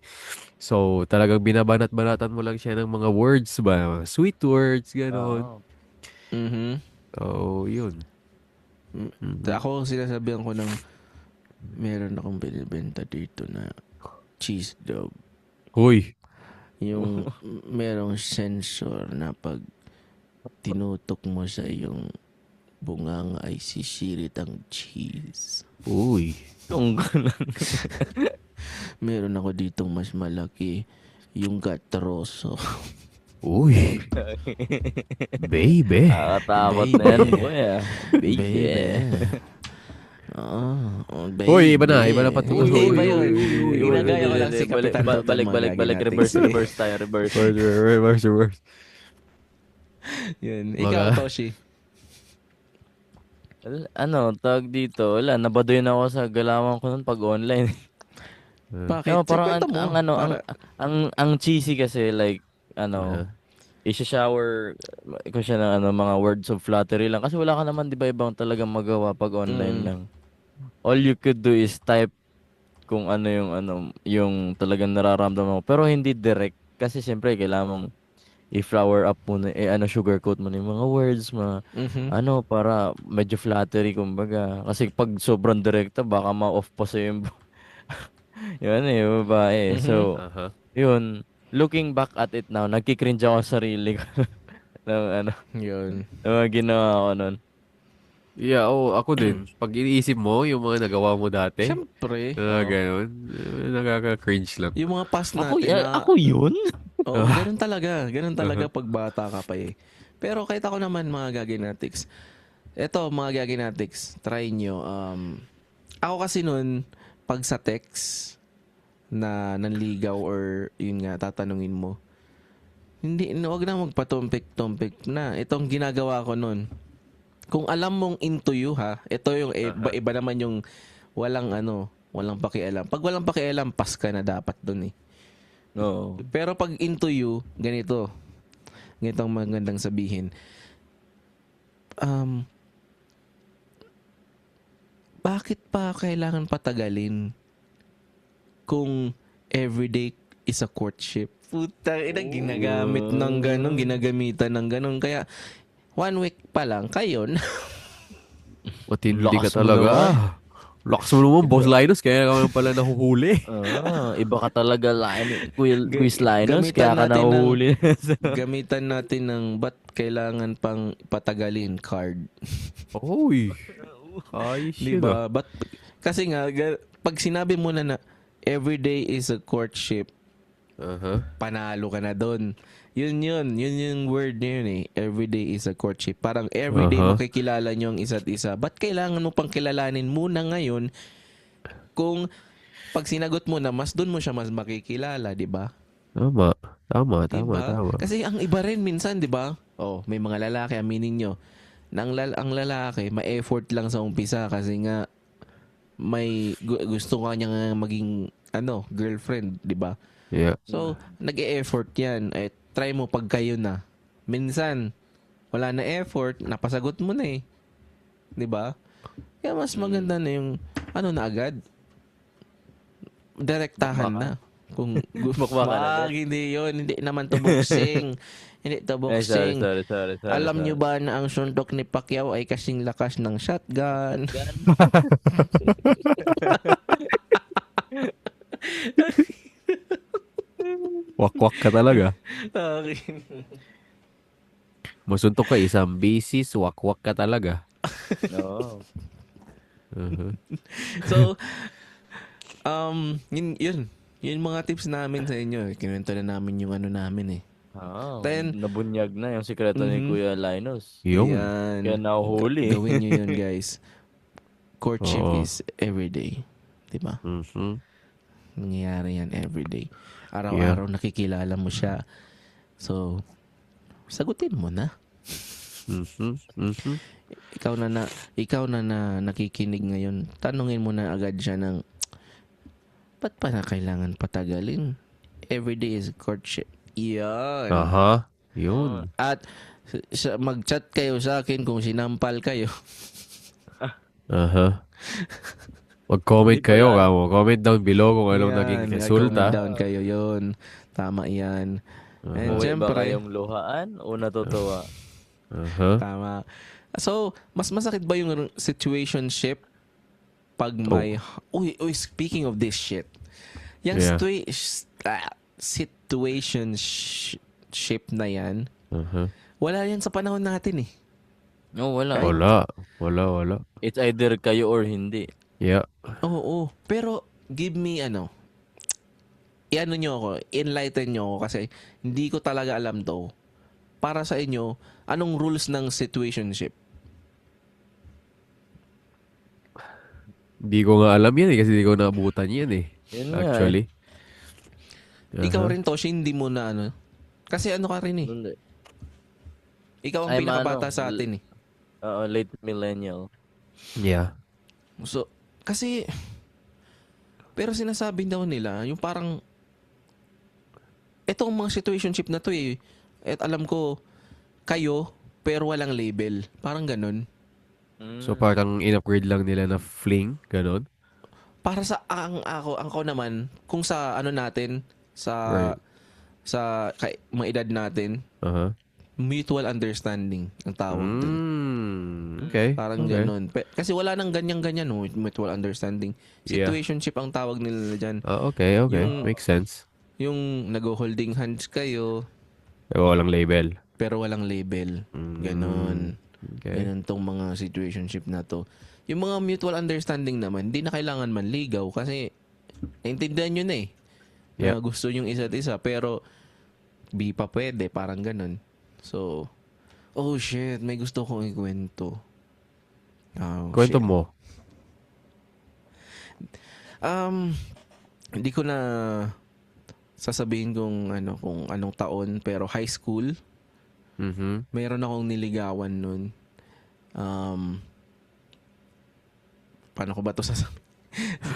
So, talagang binabanat-banatan mo lang siya ng mga words ba? Sweet words, gano'n. Oo. Mhm. So, yun. Ako, sinasabihan ko ng meron akong binibenta dito na cheese dog. Huy! Yung merong sensor na pag tinutok mo sa iyong bunganga ay sisirit ang cheese. Uy! Yung ganun. Meron ako ditong mas malaki, yung gatroso. Uy! Baby! Nakakatakot na yan, boy ah. Baby. Baby. Uy, iba na patuloy. Hindi, iba yun. Uy, Ginagaya ko lang si Kapitan Totoong Balik, mga ginatics. reverse tayo, reverse. Reverse. Yun. Mga- Ikaw, Toshi. Ano, tawag dito, wala, nabadoy na ako sa galawan ko nun pag online. Bakit? No, parang Kwento mo. ang cheesy kasi like, i-shower ko siya ng mga words of flattery lang. Kasi wala ka naman, di ba, ibang talagang magawa pag online lang. All you could do is type kung yung talagang nararamdaman mo. Pero hindi direct. Kasi siyempre, kailangan mong i-flower up muna, sugarcoat mo na yung mga words, Mhm. para medyo flattery, kumbaga. Kasi pag sobrang direkta, baka ma-off pa sa'yo yung, yun babae. So, yun, looking back at it now, nagkikringe ako sa sarili ko ng Yun. ng mga ginawa ko nun. Yeah, ako din. Pag iniisip mo, yung mga nagawa mo dati, Siyempre. ganun, nakaka-cringe lang. Yung mga past Ako, natin na... ako yun? Oo, ganun talaga. Ganun talaga pag bata ka pa eh. Pero kahit ako naman mga gaginatics. Eto, mga gaginatics, try nyo. Ako kasi nun, pag sa text na nanligaw or yun nga, tatanungin mo, wag na magpatumpik-tumpik na. Itong ginagawa ko nun. Kung alam mong into you ha, ito yung iba naman yung walang pakialam. Pag walang pakialam, pass ka na dapat dun eh. Oo. Pero pag into you, ganito ang magandang sabihin. Bakit pa kailangan patagalin kung everyday is a courtship? Puta, ginagamit ng ganun, ginagamitan ng ganun. Kaya, 1 week pa lang, kayo na. Matindi ka Lakas mo talaga. naman. Lakas mo naman, Boss Linus. Kaya ka pala nahuhuli. Iba ka talaga, Quiz Linus, gamitan kaya ka natin ng- nahuhuli. Gamitan natin ng ba't kailangan pang patagalin card. Uy. Ayos Di yun ba? But, kasi nga, pag sinabi mo na everyday is a courtship, panalo ka na doon. Yun yung word na yun eh. Everyday is a courtship. Parang everyday makikilala nyo ang isa't isa. Ba't kailangan mo pang kilalanin muna ngayon kung pag sinagot mo na, mas doon mo siya mas makikilala, di ba? Tama. Tama. Diba? Kasi ang iba rin minsan, di ba? Oh, may mga lalaki, aminin nyo, na ang lalaki, ma-effort lang sa umpisa kasi nga may gusto nga niya nga maging girlfriend, di ba? Yeah. So, nag-e-effort yan. Try mo pag kayo na. Minsan, wala na effort, napasagot mo na eh. Di ba? Kaya mas maganda na yung, na agad. Direktahan na. Kung Mukbang ka na agad. hindi yun. Hindi naman to boxing. Hindi to boxing. Sorry. Alam nyo ba na ang suntok ni Pacquiao ay kasing lakas ng shotgun? Wakwak ka talaga. Okay. Masuntok ka, isang bisis, wakwak ka talaga. Oo. So, yun mga tips namin sa inyo. Kinuwento na namin yung namin eh. Nabunyag na yung sikreto ni Kuya Linus. Yung. Yan. Kaya nahuhuli. Gawin nyo yun, guys. Courtship is everyday. Diba? Nangyayari yan everyday. Araw-araw nakikilala mo siya. So, sagutin mo na. Ikaw na nakikinig ngayon, tanungin mo na agad siya ng, ba't pa na kailangan patagalin? Everyday is courtship. Yan. Yun. At mag-chat kayo sa akin kung sinampal kayo. Mag-comment kayo, kamo. Comment down below kung anong naging Comment resulta. down kayo yun. Tama yan. And Umuwi ba syempre, kayong luhaan o natutuwa? tama. So, mas masakit ba yung situationship pag may... Uy, speaking of this shit. Yung situationship na yan, wala yan sa panahon natin eh. No, wala. Wala. It's either kayo or hindi. Yeah. Oo. Pero, give me nyo ako, enlighten nyo ako kasi hindi ko talaga alam to. Para sa inyo, anong rules ng situationship? Hindi ko nga alam yan eh kasi hindi ko naabutan yan eh. Yun nga Actually. Ikaw rin, Toshi, hindi mo na Kasi ka rin eh. Hindi. Ikaw ang I'm pinakabata sa atin eh. Late millennial. Yeah. So, kasi, pero sinasabi daw nila, yung parang, etong mga situationship na to eh, at alam ko, kayo, pero walang label. Parang ganun. So parang in-upgrade lang nila na fling, ganun. Para sa, ako naman, kung sa natin, sa mga edad natin, mutual understanding ang tawag dun. Okay. Parang ganun. Kasi wala nang ganyan-ganyan, mutual understanding. Situationship ang tawag nila dyan. Okay. Makes sense. Yung nag-holding hands kayo, Pero walang label. pero walang label. Ganun. Okay. Ganun tong mga situationship na to. Yung mga mutual understanding naman, hindi na kailangan manligaw kasi naintindihan nyo na eh. Na gusto yung isa't isa, pero di pa pwede, parang ganun. So, oh shit, may gusto kong ikwento. Kwento shit. mo. Hindi ko na sasabihin kung anong taon, pero high school, mayroon akong niligawan nun. Paano ko ba to sasabihin?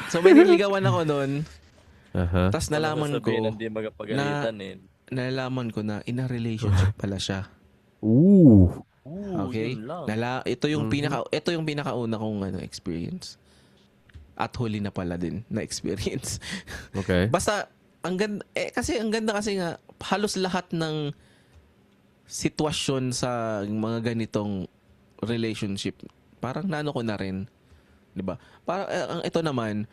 So may niligawan ako nun. Tapos nalaman ko Hindi magpagalitan nalaman ko na in a relationship pala siya. Ooh. Okay? yun lang. Ito yung pinakauna kong experience. At huli na pala din na experience. Okay. Basta ang ganda kasi nga halos lahat ng sitwasyon sa mga ganitong relationship parang ko na rin 'Di ba? Para ang ito naman,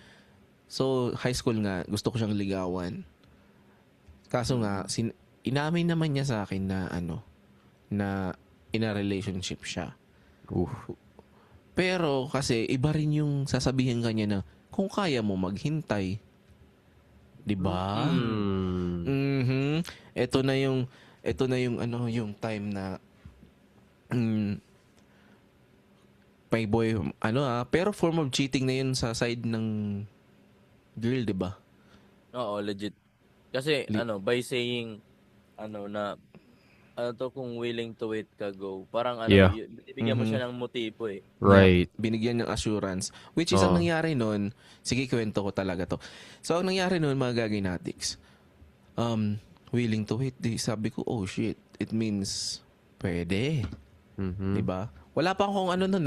so high school nga, gusto ko siyang ligawan. Kaso nga, inamin naman niya sa akin na na in a relationship siya. Pero kasi iba rin yung sasabihin kanya na kung kaya mo maghintay. 'Di ba? Mhm. Ito na yung yung time na may boy pero form of cheating na yun sa side ng girl, 'di ba? Oo, legit. Kasi by saying na kung willing to wait ka, go. Parang Yeah. binibigyan mo siya ng motibo eh. Right. Binigyan ng assurance. Which is ang Oo. nangyari nun, sige kwento ko talaga to. So ang nangyari nun mga gaginatics, willing to wait, sabi ko, oh shit, it means pwede. Mhm. 'Di ba? Wala pa akong nun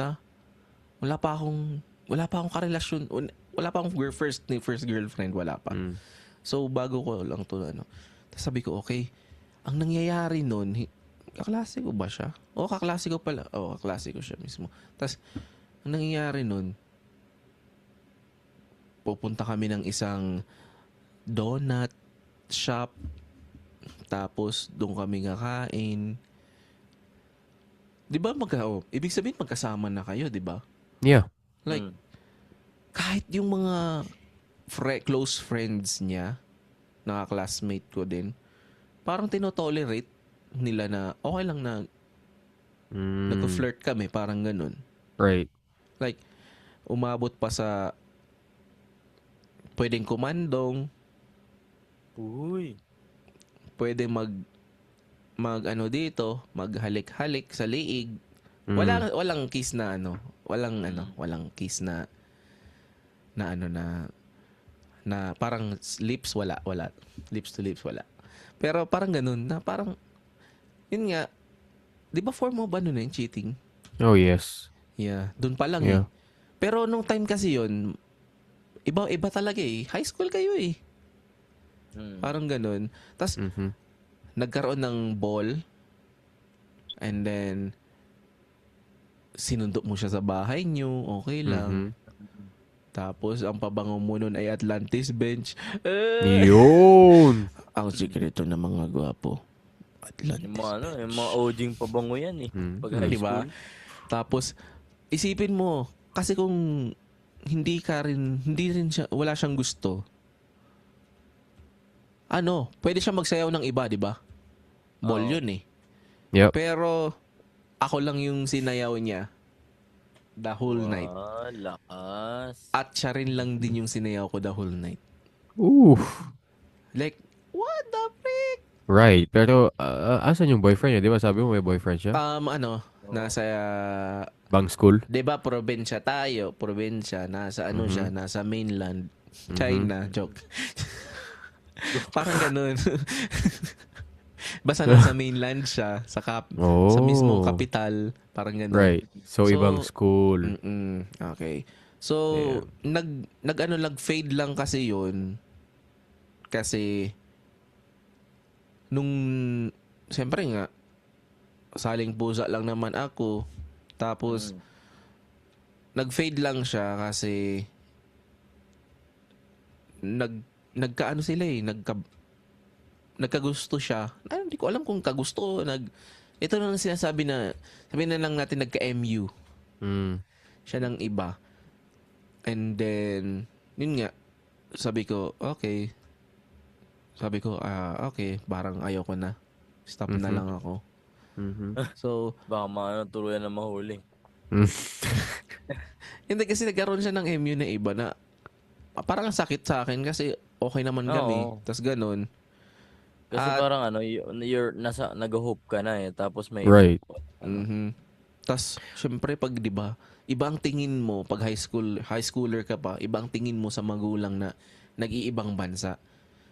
wala pa akong karelasyon, wala pa akong first girlfriend, wala pa. So bago ko lang to Tapos sabi ko, okay, ang nangyayari nun, kaklase ko ba siya? O, kaklase ko pala. O, kaklase ko siya mismo. Tapos, ang nangyayari nun, pupunta kami ng isang donut shop. Tapos, doon kami kakain. Di ba ibig sabihin magkasama na kayo, di ba? Yeah. Like, kahit yung mga close friends niya, classmate ko din, parang tinotolerate nila na okay lang na nag-flirt kami, parang ganun. Right. Like, umabot pa sa pwedeng kumandong, Uy. pwede dito, maghalik-halik sa liig. Walang kiss na walang kiss na parang lips, wala. Lips to lips, wala. Pero parang ganun na parang, yun nga, di ba form of yung cheating? Oh, yes. Yeah, dun pa lang Yeah. Pero nung time kasi yun, iba talaga high school kayo Parang ganun. Tapos, nagkaroon ng ball, and then, sinundo mo siya sa bahay niyo, okay lang. Tapos, ang pabango mo nun ay Atlantis bench. Yun. Ang sikreto ng mga gwapo. Atlantis. Yung mga OG pabango yan eh. Pag high Diba? school. Tapos, isipin mo, kasi kung hindi rin siya, wala siyang gusto, pwede siya magsayaw ng iba, di ba? Ball yun Yep. Pero, ako lang yung sinayaw niya the whole night. Lakas. At siya rin lang din yung sinayaw ko the whole night. Ooh. Like, what the frick? Right. Pero, asan yung boyfriend niya? Di ba sabi mo may boyfriend siya? Nasa, Bang school? di ba, probinsya tayo. Probinsya, nasa siya, nasa mainland. China, joke. Parang ganun. Basta nasa mainland siya, sa sa mismong kapital, parang ganun. Right. So, ibang school. Okay. So, nag-fade lang kasi yun. Kasi, siyempre nga, saling pusa lang naman ako. Tapos, nag-fade lang siya kasi, nagkaano sila nagkagusto siya. Hindi ko alam kung kagusto. Ito na lang sinasabi na, sabihin na lang natin nagka-MU. Siya ng iba. And then, yun nga, sabi ko, okay. Sabi ko, okay, parang ayoko na. Stop na lang ako. So, Baka tuluyan na mahuli. hindi kasi nagkaroon siya ng MU na iba na parang ang sakit sa akin kasi okay naman kami. Oo. Tas ganun. Kasi At- parang nag-hope ka na eh. Tapos may Right. Tas, syempre pag 'di ba, iba ang tingin mo pag high schooler ka pa, iba ang tingin mo sa magulang na nag-iibang bansa.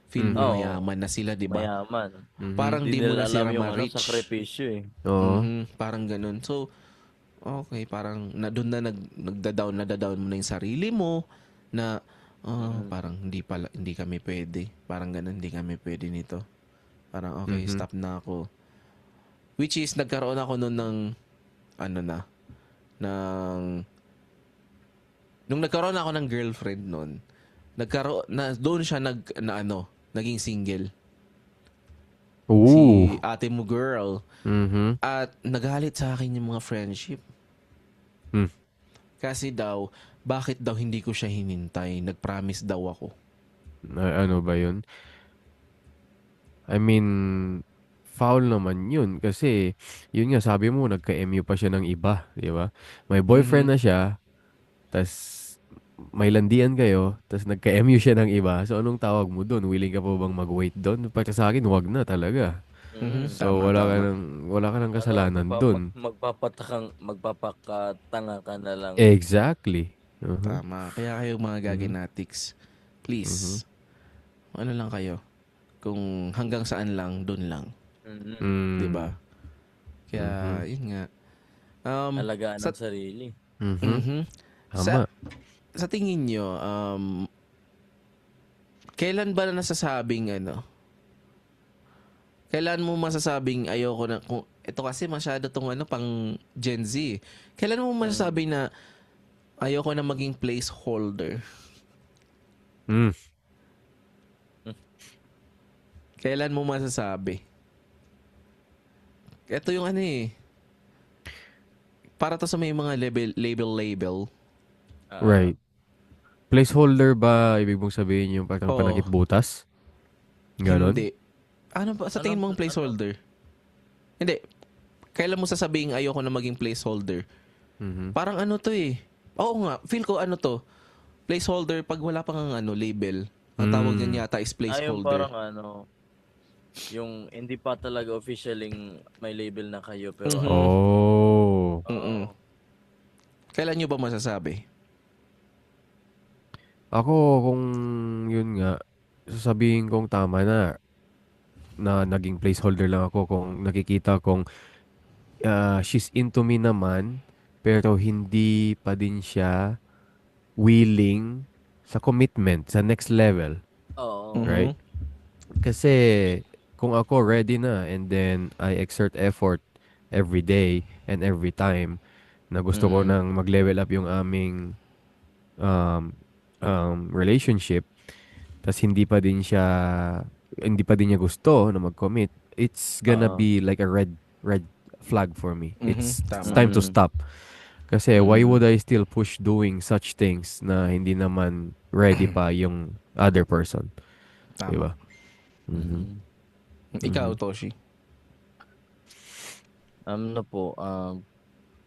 Feel mo Oo. mayaman na sila, 'di ba? mayaman. Parang Hindi di mo nila na alam sila yung ma-reach. sakripisyo eh. Oo. Parang ganun. So, okay, parang doon na nagda-down mo na yung sarili mo na parang hindi kami pwede. Parang ganun, hindi kami pwede nito. Parang okay, stop na ako. Which is, nagkaroon ako noon ng, ng nung nagkaroon ako ng girlfriend noon, doon siya naging single. Si Ooh. ate mo girl. Mhm. At nagalit sa akin yung mga friendship. Hmm. Kasi daw, bakit daw hindi ko siya hinintay? Nag-promise daw ako. Ano ba yun? I mean, foul naman yun. Kasi, yun nga, sabi mo, nagka-MU pa siya ng iba. Di ba? May boyfriend na siya, tas may landian kayo, tas nagka-MU siya ng iba. So, anong tawag mo doon? Willing ka pa bang mag-wait doon? Para sa akin, wag na talaga. So, Tama, tama. wala ka ng kasalanan doon. Magpapakatanga ka na lang. Exactly. Uh-huh. Tama. Kaya kayo mga gaginatics, please, ano lang kayo? Kung hanggang saan lang, doon lang. Mm. Diba? Kaya, yun nga. Alagaan ng sarili. Mhm. Mhm. Tama. Sa tingin nyo, kailan ba nasasabing kailan mo masasabing ayoko na, kung ito kasi masyado tong pang Gen Z. Kailan mo masasabing na ayoko na maging placeholder? Mm. Kailan mo masasabi? Ito yung para to sa may mga label. Right. Placeholder ba, ibig mong sabihin yung parang Oo. panakip butas? Ganon? Hindi. Ano ba? Sa tingin mong placeholder? Hindi. Kailan mo sasabihin ayoko na maging placeholder? Mhm. Parang to eh. Oo nga. Feel ko to. Placeholder pag wala pang label. Ang tawag niyan yata is Yung placeholder. parang yung hindi pa talaga officialing may label na kayo pero Mhm. Oh. Mm-mm. Kailan nyo ba masasabi? Ako, kung yun nga, sasabihin kong tama na naging placeholder lang ako kung nakikita kong she's into me naman, pero hindi pa din siya willing sa commitment, sa next level. oo. Mhm. Right? Kasi kung ako ready na and then I exert effort every day and every time na gusto ko nang mag-level up yung aming relationship, tas hindi pa din niya gusto na mag-commit, it's gonna be like a red flag for me. It's Tama. time to stop. Kasi why would I still push doing such things na hindi naman ready pa yung other person? Tama. Diba? Ikaw, Toshi.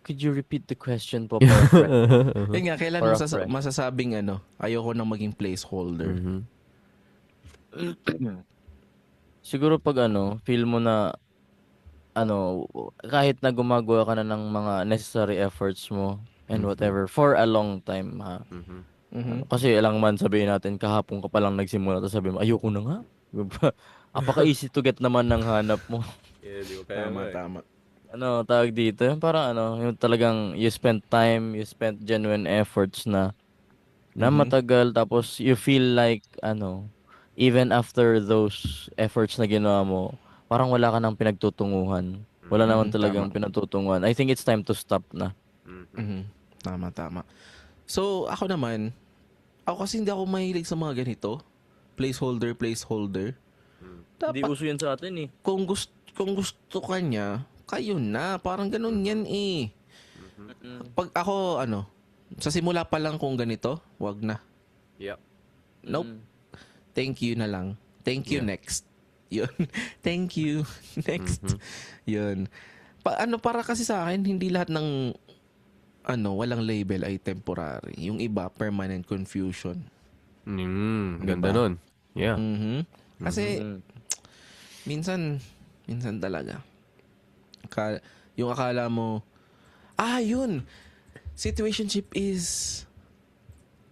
Could you repeat the question po, perfect? Yun nga, kailan mo Correct. masasabing ayoko na maging placeholder? Mhm. Siguro pag feel mo na kahit na gumagawa ka na ng mga necessary efforts mo and whatever for a long time ha. Mhm. Kasi alang man sabihin natin kahapon ka pa lang nagsimula tapos sabi mo ayoko na nga. Apaka easy to get naman ng hanap mo. Tama. Tawag dito, yung parang yung talagang you spent time, you spent genuine efforts na matagal tapos you feel like even after those efforts na ginawa mo, parang wala ka nang pinagtutunguhan. Wala naman talagang Tama. pinatutunguhan. I think it's time to stop na. Mhm. Tama. So, ako kasi hindi ako mahilig sa mga ganito. Placeholder. Hindi Dapat, uso yun sa atin eh. kung gusto ka niya, kayo na. Parang ganun yan eh. Pag ako, sa simula pa lang kung ganito, wag na. Yep. Nope. Thank you na lang. Thank you, next. Yun. Thank you. Next. Yun. Para kasi sa akin, hindi lahat ng walang label ay temporary. Yung iba, permanent confusion. Ganda Diba? nun. Yeah. Mhm. Kasi, minsan talaga. Yung akala mo, yun. Situationship is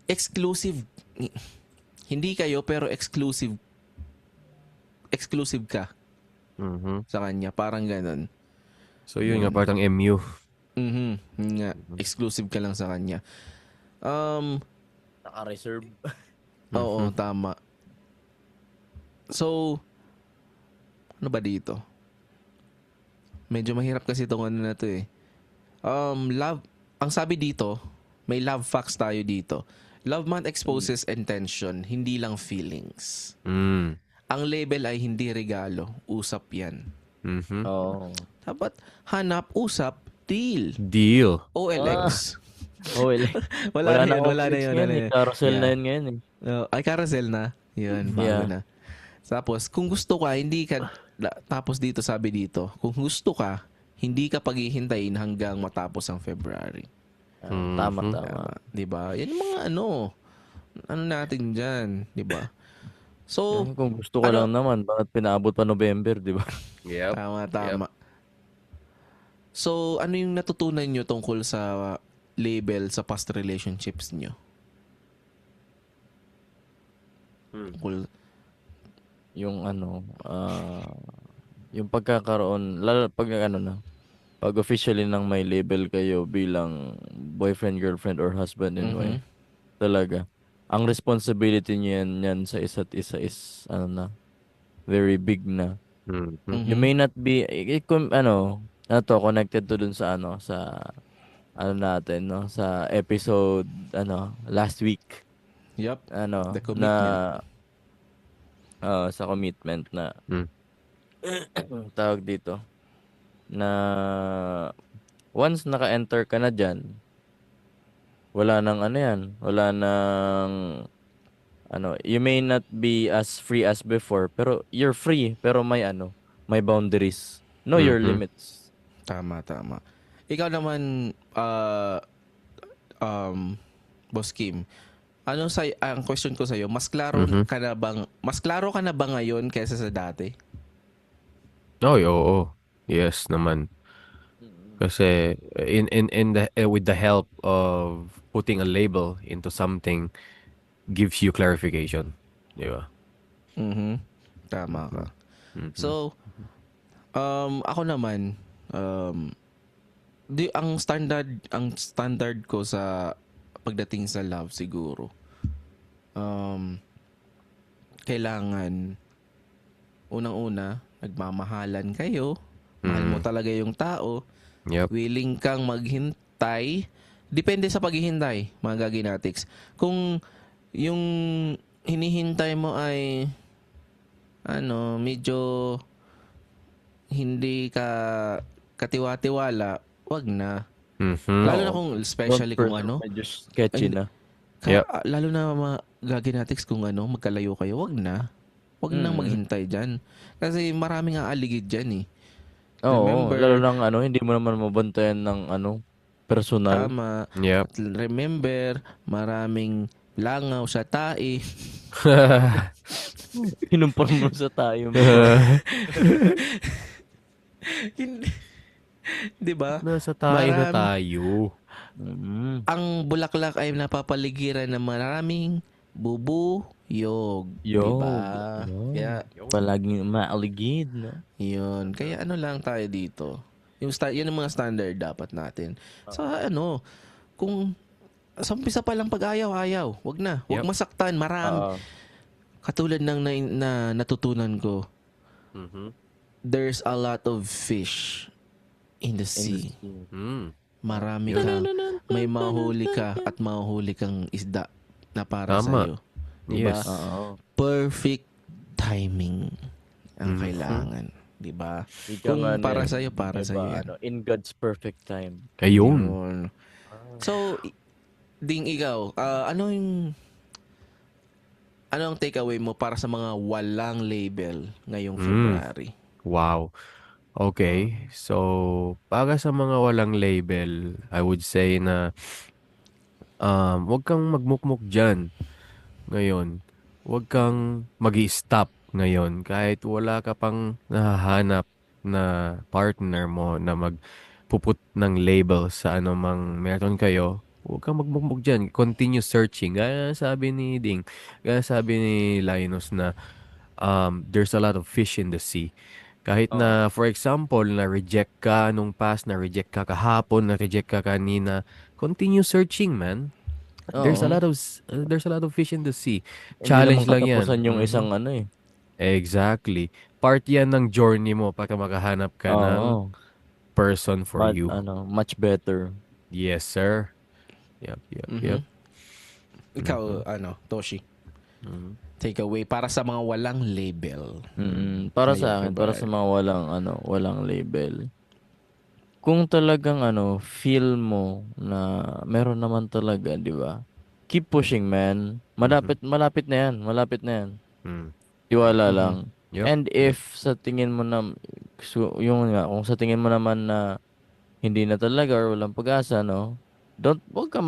exclusive. Hindi kayo, pero exclusive ka Mhm. sa kanya. Parang ganun. So yun nga, parang MU. Yun nga, exclusive ka lang sa kanya. Naka-reserve. Oo, tama. So, ano ba dito? Medyo mahirap kasi itong na to eh. Love, ang sabi dito, may love facts tayo dito. Love month exposes intention, hindi lang feelings. Mm. Ang label ay hindi regalo, usap yan. Mhm. Oo. Dapat hanap, usap, deal. Deal. OLX. Oh, well, Wala na yun, akong wala na flex yun. ngayon Wala na eh. yun. Carousel na Yeah. yun ngayon eh. Ay, carousel na. Yun, bago Yeah. na. Tapos, kung gusto ka, hindi ka, tapos dito, sabi dito, kung gusto ka, hindi ka paghihintayin hanggang matapos ang February. Tama, Mhm. tama. Di ba? Yan yung mga ano natin dyan, di ba? So, Kung gusto ko ano- lang naman, bakit pinaabot pa November, di ba? Yep. tama. So, ano yung natutunan nyo tungkol sa label sa past relationships nyo? Tungkol, Yung yung pagkakaroon, lalo pag pag officially nang may label kayo bilang boyfriend, girlfriend, or husband and wife, talaga, ang responsibility niyo yan sa isa't isa is, very big na. Mhm. You may not be, connected to dun sa, natin, no, sa episode, last week, Yup. The na, commitment. sa commitment na, Mm. tawag dito, na once naka-enter ka na dyan, wala nang wala nang, you may not be as free as before, pero you're free, pero may boundaries. Know your Mhm. limits. Tama. Ikaw naman, Boss Kim, ang question ko sa'yo, mas klaro ka na ba ngayon kaysa sa dati? Oo. Yes naman. Kasi in the with the help of putting a label into something gives you clarification. Di ba? Tama ka. Mhm. So, ako naman, ang standard ko sa pagdating sa love siguro, kailangan unang-una nagmamahalan kayo, mahal mo talaga yung tao, Yep. willing kang maghintay, depende sa paghihintay, mga gaginatics. Kung yung hinihintay mo ay medyo hindi ka katiwa-tiwala, wag na. Mhm. Lalo na kung, especially kung Medyo sketchy Hindi. na. Yep. lalo na mga gaginatics kung magkalayo kayo, wag na. Wag nang maghintay dyan. Kasi maraming aaligid dyan eh. Oo, Remember- lalo lang hindi mo naman mabantayan ng personal. Tama. Yep. At remember, maraming langaw sa tae. Hinumpar mo sa tayo. Hindi. Di ba? Nasa tayo na Marami- tayo. Ang bulaklak ay napapaligiran ng maraming bubuyog. Yo. Diba? Kaya, Palaging maaligid. No? yun. Kaya lang tayo dito. Yun ang mga standard dapat natin. Sa kung sa umpisa pa lang pag-ayaw, wag na. Wag Yep. masaktan. Marami. Katulad ng natutunan ko, Mhm. there's a lot of fish in the sea. Mm. Marami ka. May mahuli ka at mahuli kang isda na para Tama. sa'yo. Diba? Yes. Oo. Perfect timing ang kailangan. Diba? Kung para sa'yo, para sa'yo yan. In God's perfect time. Ayun. Yun. So, Ding, ikaw, ano ang takeaway mo para sa mga walang label ngayong February? Wow. Okay. So, para sa mga walang label, I would say na huwag kang magmukmuk dyan ngayon. Huwag kang mag-i-stop ngayon kahit wala ka pang nahahanap na partner mo na magpuput ng label sa anumang meron kayo. Huwag kang magmukmuk dyan. Continue searching. Gaya sabi ni Ding, gaya sabi ni Linus na there's a lot of fish in the sea. Kahit na, for example, na-reject ka nung past, na-reject ka kahapon, na-reject ka kanina, continue searching, man. There's a lot of fish in the sea. Challenge lang yan. Hindi naman katapusan yung Mhm. isang Exactly. Part yan ng journey mo para makahanap ka ng Oo. person for you. Much better. Yes, sir. Mhm. Yep. Ikaw, Toshi. Take away para sa mga walang label. Para Ayun, sa akin, para sa mga walang label. Kung talagang feel mo na meron naman talaga, 'di ba? Keep pushing, man. Malapit na 'yan, malapit na 'yan. Mm. Tiwala Mhm. lang. Yup. And if sa tingin mo na yung nga, kung sa tingin mo naman na hindi na talaga or walang pag-asa, no? Wag ka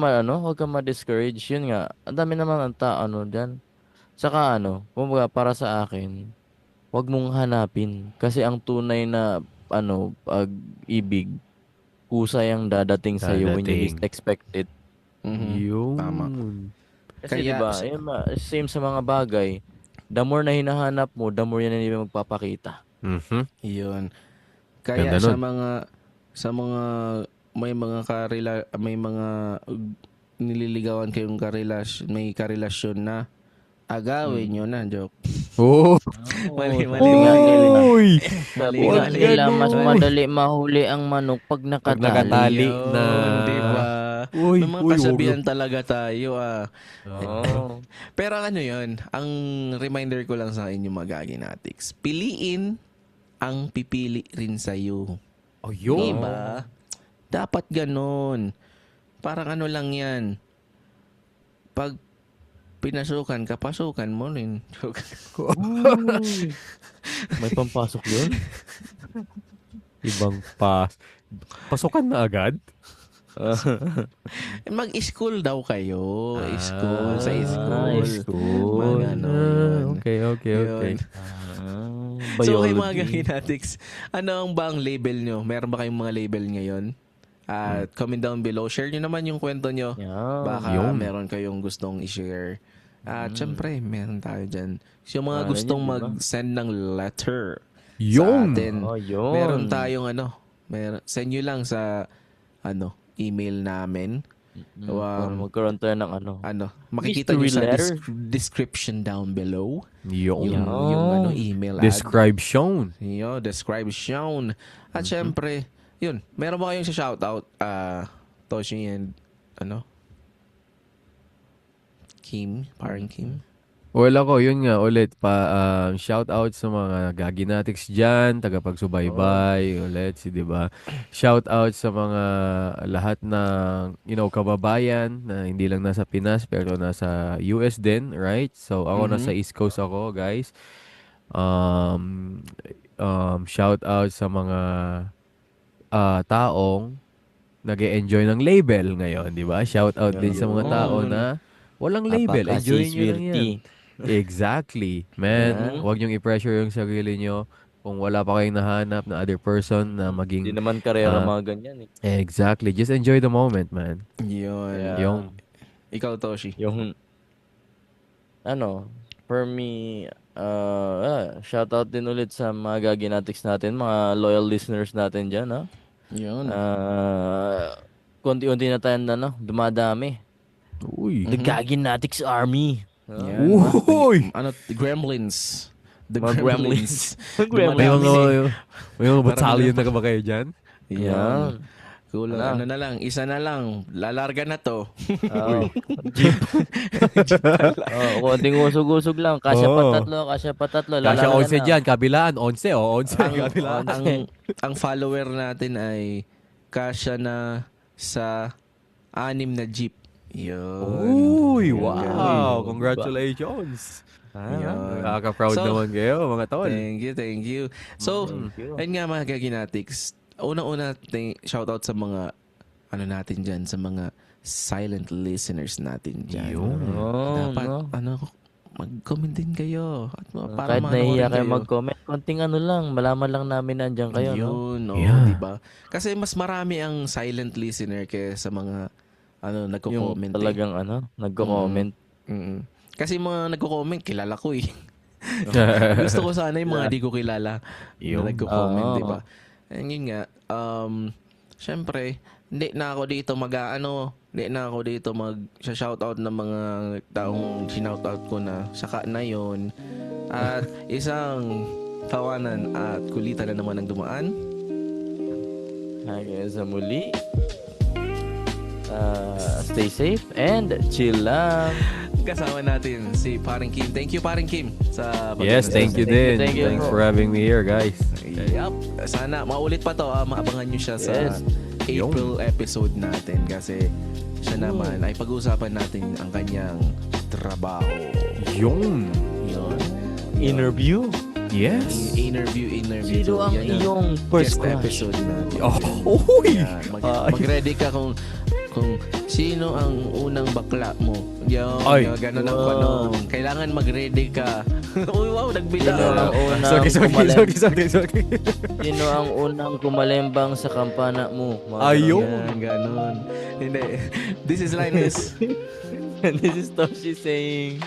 ma-discourage. Yun nga, ang dami naman ang diyan. Saka kumbaga para sa akin, wag mong hanapin kasi ang tunay na pag-ibig kusay ang dadating sa iyo when you least Dadating. expect it. Mhm. Yun. Tama. Kasi Kaya- 'di ba, same sa mga bagay, the more na hinahanap mo, the more yan hindi magpapakita. Mhm. Yun. Kaya Ganda sa nun. mga may mga nililigawan kayong may karelasyon na agawin nyo na, joke. Oh. Mali. Uy! Mali. Huwag Mali. nila mas Uy. madali mahuli ang manok pag Pag nakatali. nakatali Yun, na. diba? Uy, May mga uy, kasabihan talaga tayo Oo. Pero yun, ang reminder ko lang sa inyo mga Gaginatics, piliin ang pipili rin sa'yo. Oh, yun. Diba? Dapat ganon. Parang lang yan. Pag pinasukan ka, pasukan mo rin. May pampasok yun? Ibang pasukan na agad? Mag-school daw kayo. School, sa school. school. Mga yun. Okay. Yun. So, kayo mga Gaginatics, ano ba ang label nyo? Meron ba kayong mga label ngayon? At comment down below. Share nyo naman yung kwento nyo. Yeah. Baka Yun. meron kayong gustong i-share. At syempre, meron tayo dyan. So, yung mga Ano gustong yun, diba? mag-send ng letter Yun. sa atin. Oh, yun. Meron tayong send nyo lang sa email namin. Para magkaroon tayo ng Makikita nyo Mystery sa letter. description down below. Yun. Yung email ad. Description. Yo, description. At syempre, yun, meron ba kayong sa shoutout? Toshi and Kim, parang Kim. Well, ako, yun nga, ulit, shout out sa mga Gaginatics dyan, tagapagsubaybay, ulit, di ba? Shout out sa mga lahat ng, kababayan na hindi lang nasa Pinas, pero nasa US din, right? So, ako nasa East Coast ako, guys. Shout out sa mga taong nag-e-enjoy ng label ngayon, di ba? Shout out din sa mga tao na walang label. Enjoy nyo lang yan. Exactly. Man, huwag niyong i-pressure yung sarili nyo kung wala pa kayong nahanap na other person na maging... Hindi naman karera mga ganyan eh. Exactly. Just enjoy the moment, man. Yun. Yeah. Yung... Ikaw, Toshi. Yung for me, shout out din ulit sa mga Gaginatics natin, mga loyal listeners natin dyan, ha? Yun. Konti-unti na tayo dumadami. Uy. The Gaginatics Army. Yan. Uy! Gremlins. The Mga Gremlins. May Dumadami. mga battalion na ka ba kayo dyan? Yan. Kulang. Na lang. Isa na lang. Lalarga na to. Jeep. Konting usog-usog lang. Kasya patatlo. Kasya Lalaki 11 na. dyan. Kabilaan. 11. 11. Kabilaan. ang follower natin ay kasya na sa 6 na jeep. Yun. Uy, Yun, wow. yun. Congratulations. Yun. Nakaka-proud So, naman kayo, mga tol. Thank you. So, ayun nga mga Gaginatics. Unang-una, shoutout sa mga natin dyan, sa mga silent listeners natin dyan. Dapat, mag-comment din kayo. At, para Kahit nahiya kayo kayo. mag-comment, konting lang, malaman lang namin nandiyan kayo, no? Yun, Yeah. diba? Kasi mas marami ang silent listener kaysa sa mga nagko-comment. Yung talagang nagko-comment. Mm-mm. Kasi mga nagko-comment, kilala ko eh. Gusto ko sana yung mga di ko kilala Yung- na nagko-comment, Oo. diba? And yun nga, syempre, hindi na ako dito mag-shoutout ng mga taong sinoutout ko na saka na yun. At isang tawanan at kulitan na naman ang dumaan. Hanggang sa muli. Stay safe and chill lang. Kasama natin si Paring Kim. Thank you, Paring Kim, sa Yes, thank you din. thank you, Thanks bro. for having me here, guys. Yup. Sana maulit pa to. Maabangan nyo siya sa Yes. April episode natin kasi siya naman ay pag-uusapan natin ang kanyang trabaho. Yun. Yun. Interview? Yes. Interview. Sino ang Yan iyong first guest crush? episode natin. Oh, Yan. Mag-ready ka kung sino ang unang bakla mo. Yan, Ay. ganun ang Wow. tanong. Kailangan mag-ready ka. Uy, wow, nagbilang. Sino ang unang Sorry. Sino ang unang kumalembang sa kampana mo? Mga Ayun. Yan, ganun. Hindi. This is Linus. ganun. This is Toshi saying,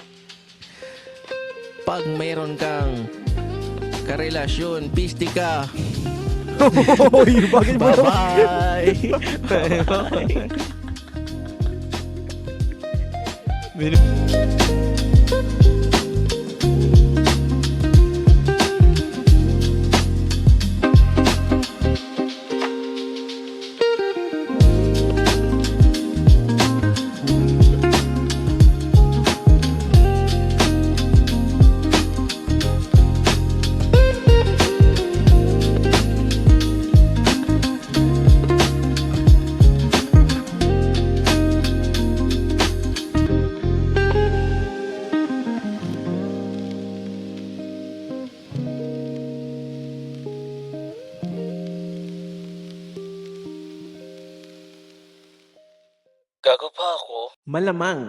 Pag mayroon kang karelasyon, pisti ka. Uy, bakit mo? Bye-bye. Bye-bye. Gago pa ako. Malamang.